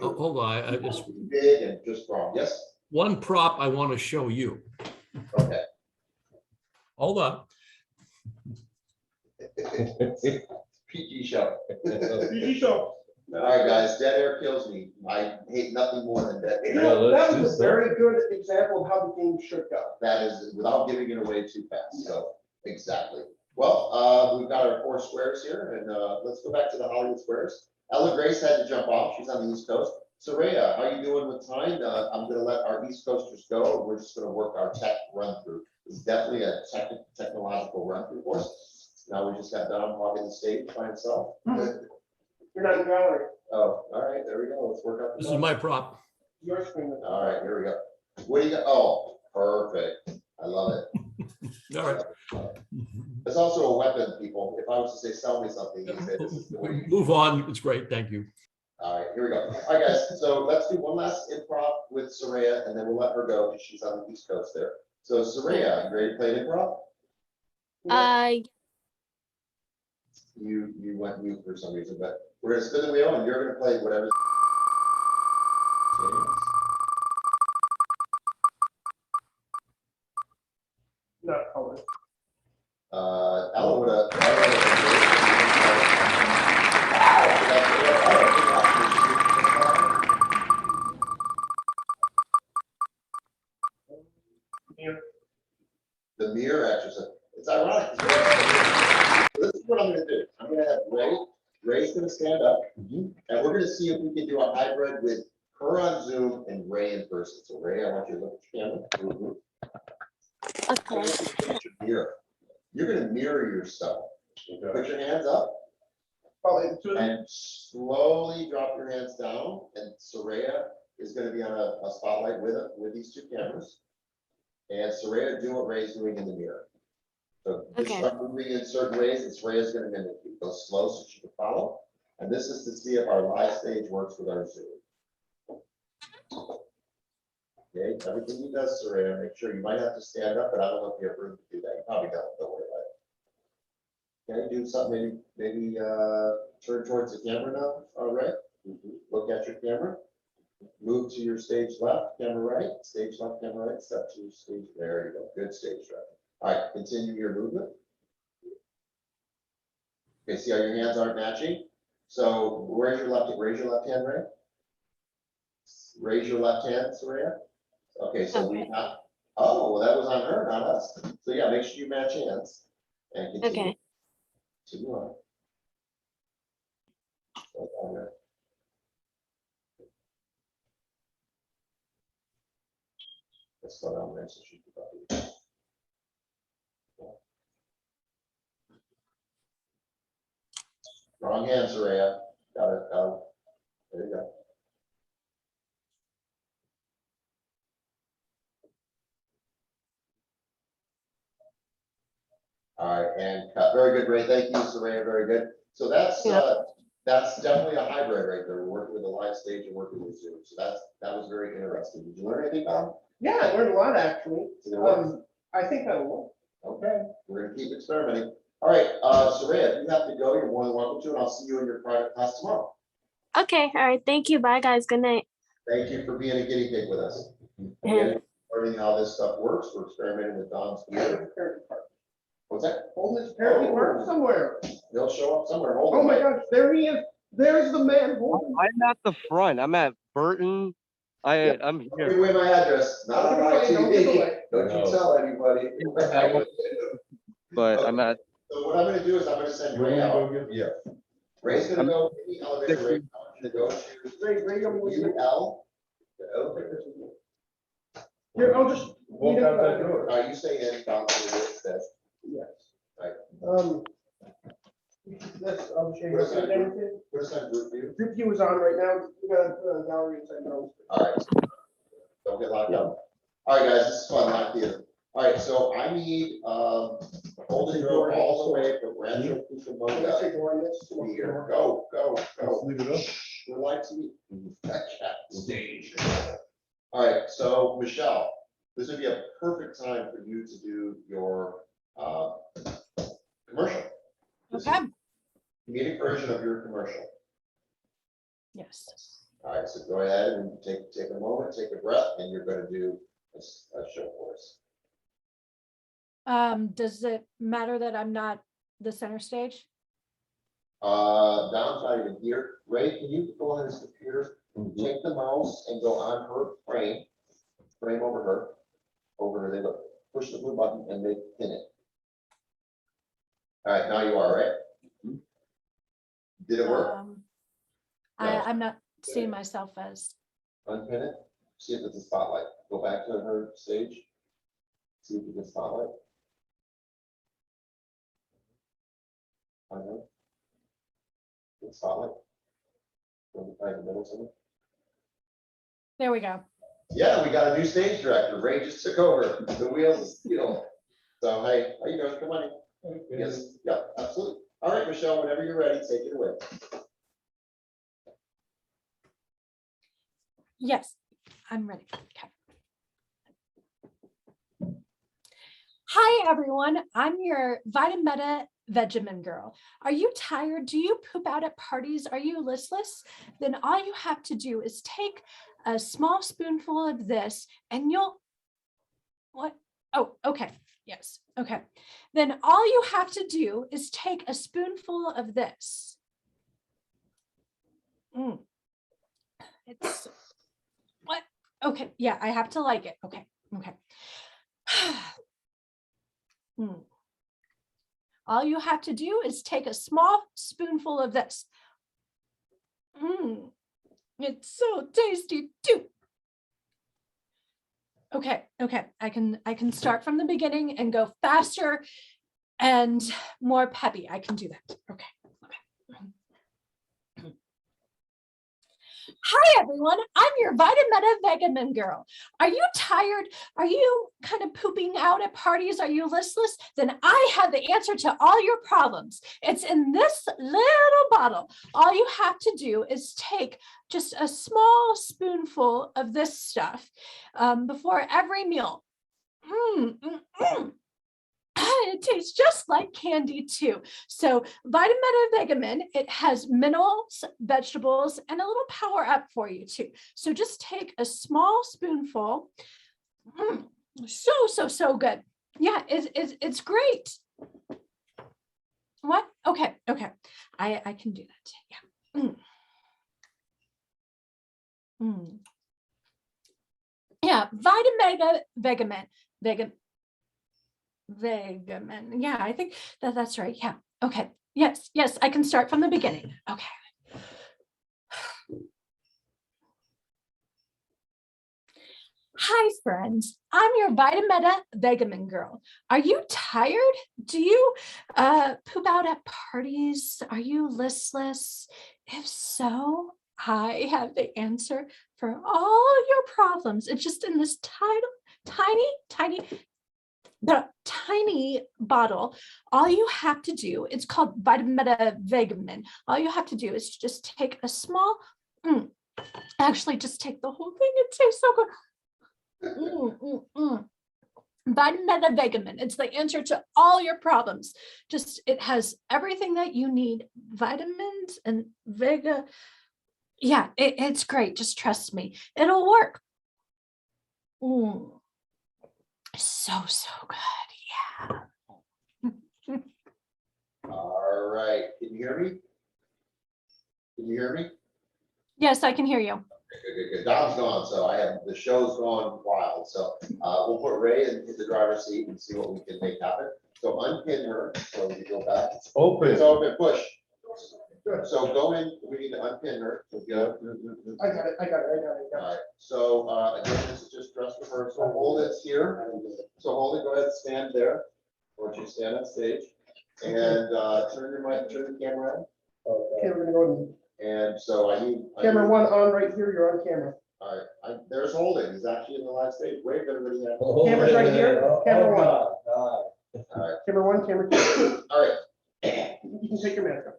Oh, hold on, I just Big and just wrong. Yes, one prop I want to show you. okay. Hold on. PG show. PG show. All right, guys, dead air kills me. I hate nothing more than dead You air. know, let's that do was a some. very good example of how the game should go. That is without giving it away too fast. So exactly. Well, we've got our 4 squares here, and let's go back to the Hollywood squares. Ella Grace had to jump off. She's on the East Coast. Saraya, how are you doing with time? I'm going to let our East Coasters go. We're just going to work our tech run through. It's definitely a technological run through for us. Now we just got Dom hogging the stage by himself. You're not in gallery. Oh, all right, there we go. Let's work out. This is my prop. Your screen. All right, here we go. What do you got? Oh, perfect. I love it. All right. It's also a weapon, people. If I was to say, sell me something, you'd say, this is the way you. Move on. It's great. Thank you. All right, here we go. All right, guys. So let's do one last improv with Saraya, and then we'll let her go because she's on the East Coast there. So Saraya, you ready to play an improv? You went mute for some reason, but we're gonna spin the wheel and you're gonna play whatever. Not color. Ella would have. The mirror exercise. It's ironic. This is what I'm gonna do. I'm gonna have Ray's gonna stand up, and we're gonna see if we can do a hybrid with her on Zoom and Ray in person. So Ray, I want you to look at your camera. Okay. Mirror. You're gonna mirror yourself. Put your hands up and slowly drop your hands down. And Saraya is gonna be on a spotlight with these 2 cameras. And Saraya, do what Ray's doing in the mirror. So just Okay. start moving in certain ways, and Saraya's gonna mimic you. Go slow so she can follow. And this is to see if our live stage works with our Zoom. Okay, everything he does, Saraya, make sure you might have to stand up, but I don't know if you have room to do that. You probably don't worry about it. Okay, do something, maybe turn towards the camera now, all right? Look at your camera. Move to your stage left, camera right, stage left, camera right, step to your stage. There you go. Good stage right. All right, continue your movement. Okay, see how your hands aren't matching? So raise your left hand, right? raise your left hand, Saraya. Okay, so we Okay. got, oh, well, that was on her, not us. So yeah, make sure you match hands and continue. Okay. Continue on. So, on there. Let's slow down there so she can probably. Wrong hand, Saraya. Got it, got it. There you go. All right, and cut. Very good, Ray. Thank you, Saraya. Very good. So that's definitely a hybrid right there. We're working with a live stage and working with Zoom. So that was very interesting. Did you learn anything, Tom? Yeah, I learned a lot actually. I think I will. Okay, we're gonna keep experimenting. All right, Saraya, if you have to go, you're more than welcome to, and I'll see you in your private class tomorrow. Okay. All right. Thank you. Bye, guys. Good night. Thank you for being a guinea pig with us. Again, learning how this stuff works. We're experimenting with Dom's gear. What's that? Holden is apparently parked somewhere. They'll show up somewhere. Hold Oh on. my gosh, there he is. There's the man. Holden. I'm at the front. I'm at Burton. I'm Give here. away my address. Not on my Don't give TV. away. Don't you tell anybody. But I'm at. So what I'm gonna do is I'm gonna send Ray out. Yeah. Ray's gonna go in the elevator. Ray, I'm gonna go to Ray, I'm leaving. UL. The elevator. Here, I'll just. Walk out that door. Are you saying down to the list that? Yes. Right. This, I'll show you. Where's that? Everything. Where's that group view? Group view is on right now. We got a gallery inside now. All right. Don't get locked up. All right, guys, this is fun, live theater. All right, so I need, Holden drove all the way from Rancho Cucamonga. To here. Go. Leave it up. We're live TV. Stage. All right, so Michele, this would be a perfect time for you to do your, commercial. Okay. Comedic version of your commercial. Yes. All right, so go ahead and take a moment, take a breath, and you're going to do a show for us. Does it matter that I'm not the center stage? Don's not even here. Ray, can you go on his computer, take the mouse and go on her frame over her, they look, push the blue button and they pin it. All right, now you are, right? Did it work? I'm not seeing myself as. Unpin it, see if it's a spotlight. Go back to her stage. See if you can spotlight. On her. Good spotlight. Go right in the middle somewhere. There we go. Yeah, we got a new stage director. Ray just took over the wheels of steel. So hey, how you doing? Come on in. Yes, yeah, absolutely. All right, Michele, whenever you're ready, take it away. Yes, I'm ready. Okay. Hi, everyone. I'm your Vitameta Vegemin girl. Are you tired? Do you poop out at parties? Are you listless? Then all you have to do is take a small spoonful of this and you'll, what? Oh, okay. Yes. Okay. Then all you have to do is take a spoonful of this. It's what? Okay. Yeah, I have to like it. Okay. Okay. All you have to do is take a small spoonful of this. It's so tasty too. Okay, I can start from the beginning and go faster and more peppy. I can do that. Okay. Hi, everyone. I'm your Vitameta Vegamin girl. Are you tired? Are you kind of pooping out at parties? Are you listless? Then I have the answer to all your problems. It's in this little bottle. All you have to do is take just a small spoonful of this stuff before every meal. It tastes just like candy too. So Vitameta Vegamin, it has minerals, vegetables, and a little power up for you too. So just take a small spoonful. So good. Yeah, it's great. What? Okay. I can do that. Yeah. Yeah, Vegamin. Yeah, I think that's right. Yeah. Okay. Yes, I can start from the beginning. Okay. Hi, friends. I'm your Vitameta Vegamin girl. Are you tired? Do you poop out at parties? Are you listless? If so, I have the answer for all your problems. It's just in this tiny bottle. All you have to do, it's called Vitameta Vegamin. All you have to do is just take a small, actually just take the whole thing. It tastes so good. Vitameta Vegamin. It's the answer to all your problems. Just, it has everything that you need. Vitamins and Vega. Yeah, it's great. Just trust me. It'll work. So good. Yeah. All right, can you hear me? Can you hear me? Yes, I can hear you. Good. Dom's gone, so the show's gone wild. So we'll put Ray in the driver's seat and see what we can make happen. So unpin her. So we go back. It's open. It's open. Push. Good. So go in. We need to unpin her. So go. I got it. All right. So again, this is just dress rehearsal. Holden's here. So Holden, go ahead and stand there. Or you stand on stage and turn the camera on. Okay, we're gonna go And so I need camera one on right here. You're on camera. All right, there's Holden. He's actually in the live stage. Wave everybody. Camera's right here. Camera one. All right. Camera one, camera two. All right. You can take your mask off.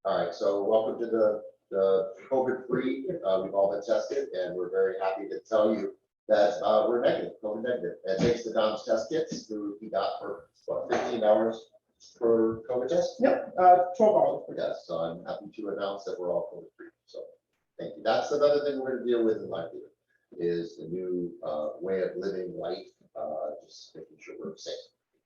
All right. So welcome to the COVID-free. We've all been tested, and we're very happy to tell you that we're negative, COVID negative. And thanks to Dom's test kits, who he got for what, $15 for COVID test. Yep, $12. Yes. So I'm happy to announce that we're all COVID-free. So thank you. That's another thing we're going to deal with in life here, is the new way of living life, just making sure we're safe.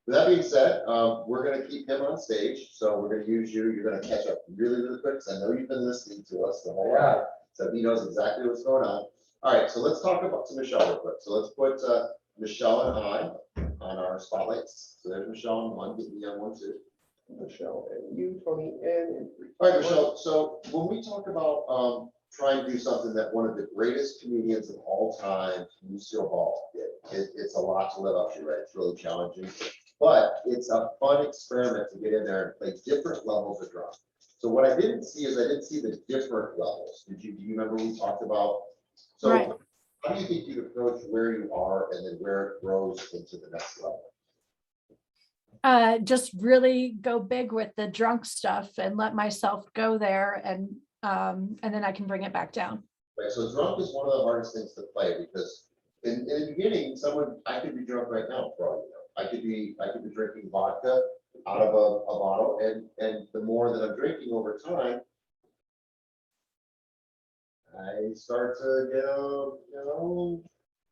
With that being said, we're going to keep him on stage. So we're going to use you. You're going to catch up really quick, because I know you've been listening to us the whole ride. So he knows exactly what's going on. All right, so let's talk about to Michele real quick. So let's put Michele and I on our spotlights. So there's Michele on one, get me on one too. Michele and you, Tony, and all right, Michele. So when we talk about trying to do something that one of the greatest comedians of all time, Lucille Ball, did, it's a lot to live up to, right? It's really challenging, but it's a fun experiment to get in there and play different levels of drama. So what I didn't see is the different levels. Do you remember we talked about? So right. How do you think you approach where you are and then where it grows into the next level? Just really go big with the drunk stuff and let myself go there, and then I can bring it back down. Right. So drunk is one of the hardest things to play, because in the beginning, I could be drunk right now for all you know. I could be drinking vodka out of a bottle, and the more that I'm drinking over time, I start to get a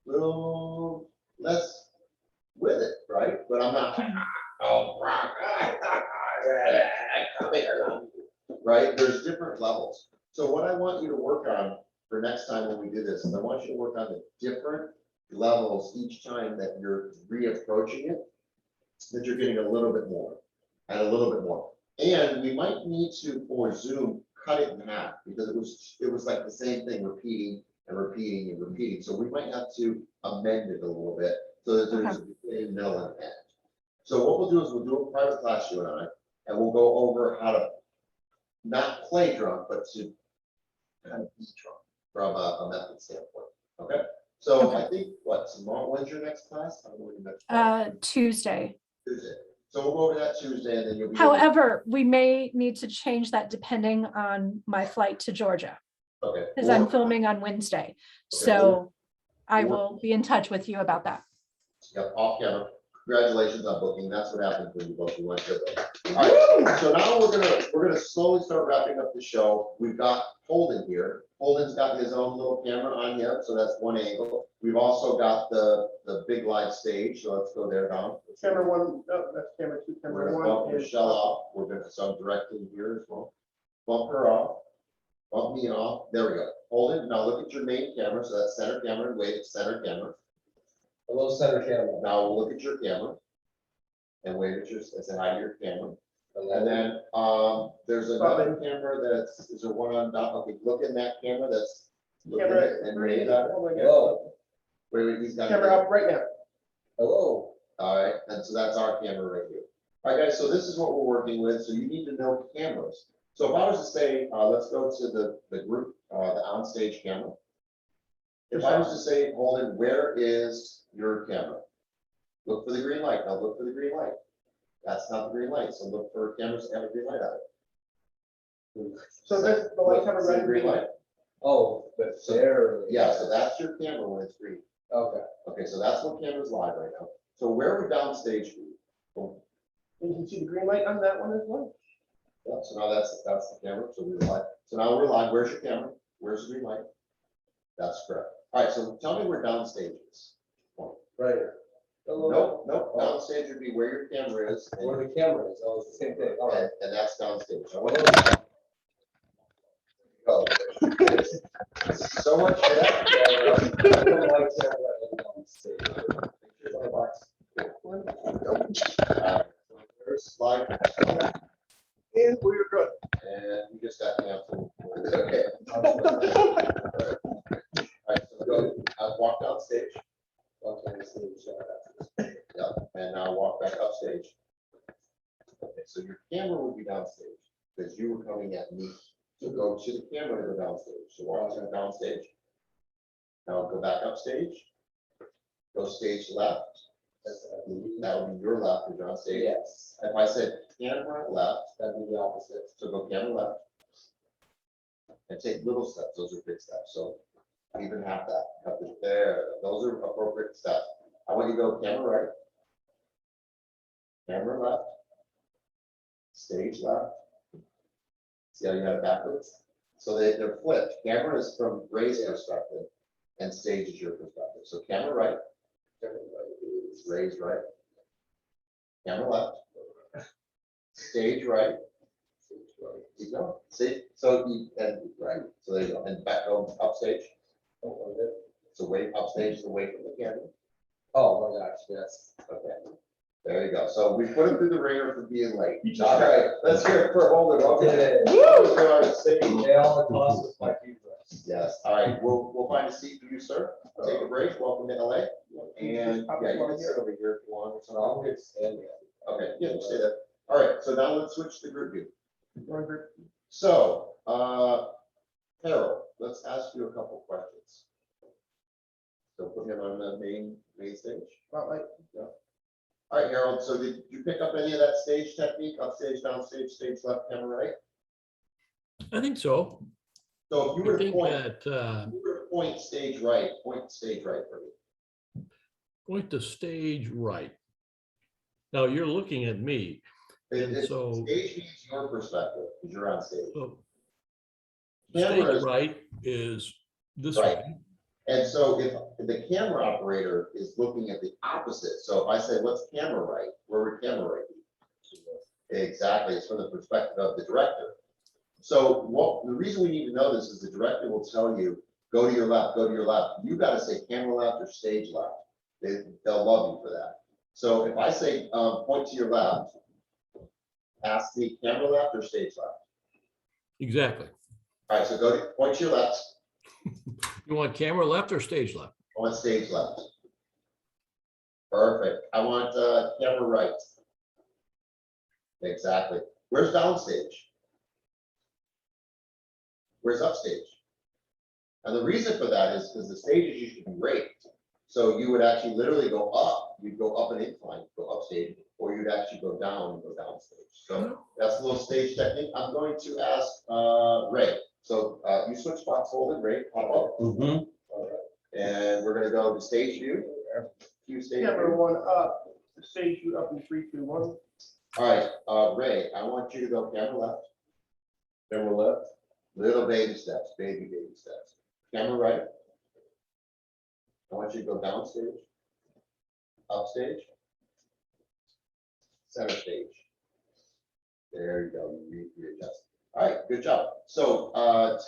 little less with it, right? But I'm not right? There's different levels. So what I want you to work on for next time when we do this is I want you to work on the different levels each time that you're reapproaching it, that you're getting a little bit more and a little bit more. And we might need to, for Zoom, cut it in half, because it was like the same thing, repeating. So we might have to amend it a little bit so that there's a beginning, middle, and end. So what we'll do is we'll do a private class, you and I, and we'll go over how to not play drunk, but to kind of be drunk from a method standpoint. Okay. So I think tomorrow, when's your next class? I don't know when your next class is. Tuesday. Tuesday. So we'll go over that Tuesday, and then you'll be. However, we may need to change that depending on my flight to Georgia. Okay. Because I'm filming on Wednesday. So I will be in touch with you about that. Yep, off camera. Congratulations on booking. That's what happens when you book. You want to. All right. So now we're gonna slowly start wrapping up the show. We've got Holden here. Holden's got his own little camera on him, so that's one angle. We've also got the big live stage. So let's go there, Dom. Camera one, that's camera two. We're Camera gonna bump one is Michele off. We're gonna directly here as well. Bump her off. bump me off. There we go. Hold it. Now look at your main camera. So that's center camera and wave at center camera. Hello, center camera. Now we'll look at your camera and wave at your, say hi to your camera. And then there's another camera that's, is there one on top? Okay, look in that camera that's. Look at it and wave at it. Hello. Wait, he's got. Camera up right now. Hello. All right, and so that's our camera right here. All right, guys, so this is what we're working with. So you need to know cameras. So if I was to say, let's go to the group, the onstage camera. If I was to say, Holden, where is your camera? Look for the green light. Now look for the green light. That's not the green light. So look for cameras that have a green light on it. So that's the lights have a See the red green light. Oh, but there. Yeah, so that's your camera when it's green. Okay. Okay, so that's what camera's live right now. So where we're downstage for you? Boom. You can see the green light on that one as well. Yeah, so now that's the camera. So we're live. So now we're live. Where's your camera? Where's the green light? That's correct. All right, so tell me where downstage is. Right here. Nope, downstage would be where your camera is. Where the camera is, oh, it's the same thing. All right. And that's downstage. So much for that. There's slide. And we're good. And we just got canceled. Okay. All right, so go, walk down stage. Yeah, and now walk back up stage. Okay, so your camera would be downstage because you were coming at me. So go to the camera to go downstage. So walk to the downstage. Now go back up stage. Go stage left. That would be your left because you're on stage. Yes. If I said camera left, That'd be the opposite. so go camera left. And take little steps. Those are big steps. So even half that. Cut it there. Those are appropriate steps. I want you to go camera right. Camera left. Stage left. See how you got it backwards? So they're flipped. Camera is from Ray's perspective and stage is your perspective. So camera right. Is Ray's right. Camera left. Stage right. Keep going. See? So you and right. So there you go. And back home upstage. So wait upstage is away from the camera. Oh my gosh, yes. Okay. There you go. So we put him through the ringer for being late. All right, let's hear it for Holden. Okay. Woo! They all cost us like you. Yes. All right. We'll find a seat for you, sir. Take a break. Welcome to LA. And yeah, you can sit over here if you want. It's not good. Okay. Yeah, you stay there. All right. So now let's switch to group view. So, Harold, let's ask you a couple questions. So put him on the main stage. Spotlight. Yeah. All right, Harold, so did you pick up any of that stage technique, upstage, downstage, stage left, camera right? I think so. So if you were I to think point, that, point stage right for me. point to stage right. Now you're looking at me. And so Stage means your perspective, because you're on stage. so Camera stage is- right is this Right. way. And so if the camera operator is looking at the opposite, so if I say, what's camera right, where would camera right be? Exactly, it's from the perspective of the director. So the reason we need to know this is the director will tell you, go to your left, go to your left. You got to say camera left or stage left. They'll love you for that. So if I say, point to your left, ask me camera left or stage left. Exactly. All right, so go to point to your left. You want camera left or stage left? I want stage left. Perfect. I want camera right. Exactly. Where's downstage? Where's upstage? And the reason for that is because the stages used to be raked. So you would actually literally go up. You'd go up an incline, go upstage, or you'd actually go down and go downstage. So that's a little stage technique. I'm going to ask Ray. So you switch spots, Holden, Ray, pop up. Mm-hmm. And we're gonna go to stage view. Stage Camera view. one up, stage two up in 3, 2, 1. All right, Ray, I want you to go camera left. Camera left. Little baby steps, baby steps. Camera right. I want you to go downstage, upstage, center stage. There you go, you readjust. All right, good job. So,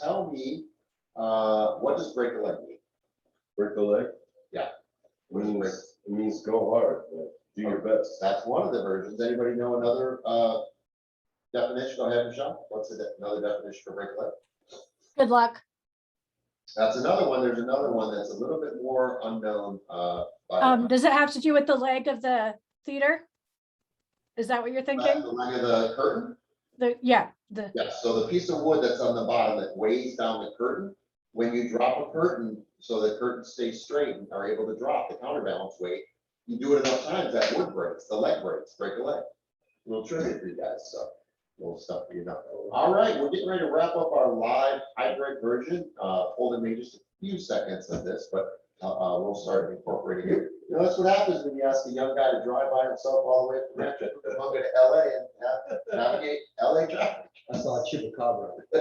tell me, what does break a leg mean? Break the leg. Yeah. It means go hard, do your best. That's one of the versions. Anybody know another, definition? Go ahead, Michele. What's another definition for break a leg? Good luck. That's another one. There's another one that's a little bit more unknown, Does it have to do with the leg of the theater? Is that what you're thinking? the leg of the curtain? Yeah. Yeah, so the piece of wood that's on the bottom that weighs down the curtain, when you drop a curtain, so the curtain stays straight and are able to drop the counterbalance weight, you do it enough times, that wood breaks, the leg breaks, break a leg. A little trivia for you guys, so little stuff for you know. All right, we're getting ready to wrap up our live hybrid version. Holden may just a few seconds of this, but we'll start incorporating it. You know, that's what happens when you ask a young guy to drive by himself all the way from Manchester to LA and navigate LA traffic. I saw Chupacabra. I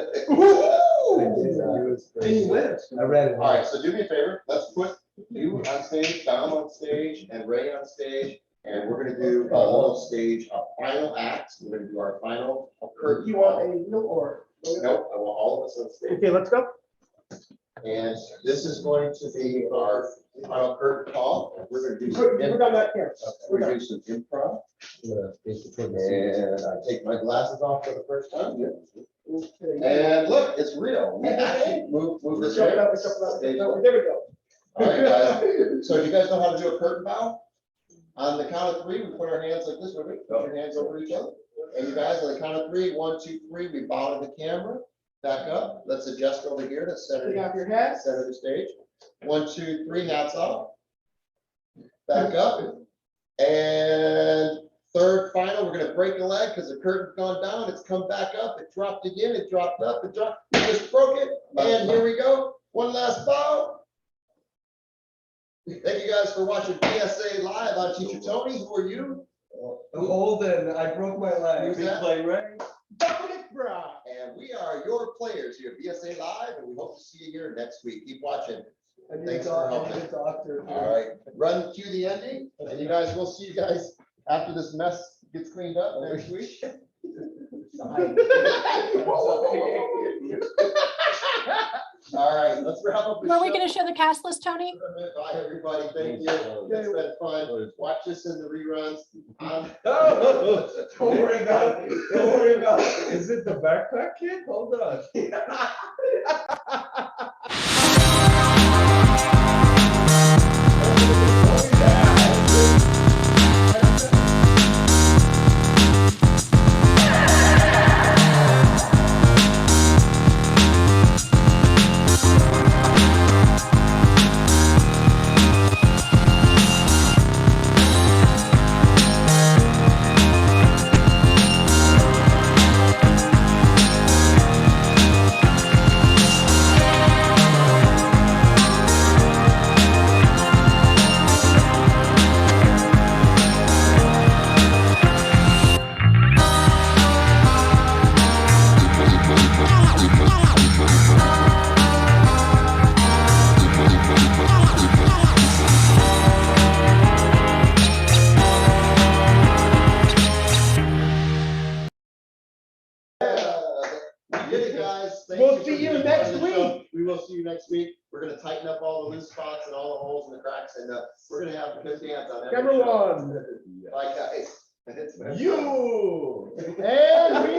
read it. All right, so do me a favor. Let's put you on stage, Dom on stage, and Ray on stage, and we're gonna do a little stage, a final act. We're gonna do our final curtain. You want a no or? Nope, I want all of us on stage. Okay, let's go. And this is going to be our final curtain call. We're gonna do some, We're done that here. we're gonna do some improv. And I take my glasses off for the first time. Okay. And look, it's real. We actually move this way. There we go. All right, guys. So do you guys know how to do a curtain bow? On the count of three, we put our hands like this. We put your hands over each other. And you guys, on the count of three, 1, 2, 3, we bow to the camera. Back up. Let's adjust over here to center. Take off your hat. Center the stage. 1, 2, 3, hats off. Back up. And third final, we're gonna break a leg because the curtain's gone down. It's come back up. It dropped again. It dropped up. It dropped. We just broke it. And here we go. One last bow. Thank you guys for watching BSA Live. I'm Teacher Tony. Who are you? Holden, I broke my leg. Who's that? Play Ray. Domenic Brown. And we are your players here at BSA Live, and we hope to see you here next week. Keep watching. Thanks for helping. All right, run cue the ending, and you guys, we'll see you guys after this mess gets cleaned up next week. All right, let's wrap up. Were we going to show the cast list, Tony? Bye, everybody. Thank you. It's been fun. Watch this in the reruns. Don't worry about it. Don't worry about it. Is it the backpack kid? Hold on. We'll see you next week. We will see you next week. We're gonna tighten up all the loose spots and all the holes and the cracks, and we're gonna have a good dance on every Camera show. one. Bye, guys. You. And we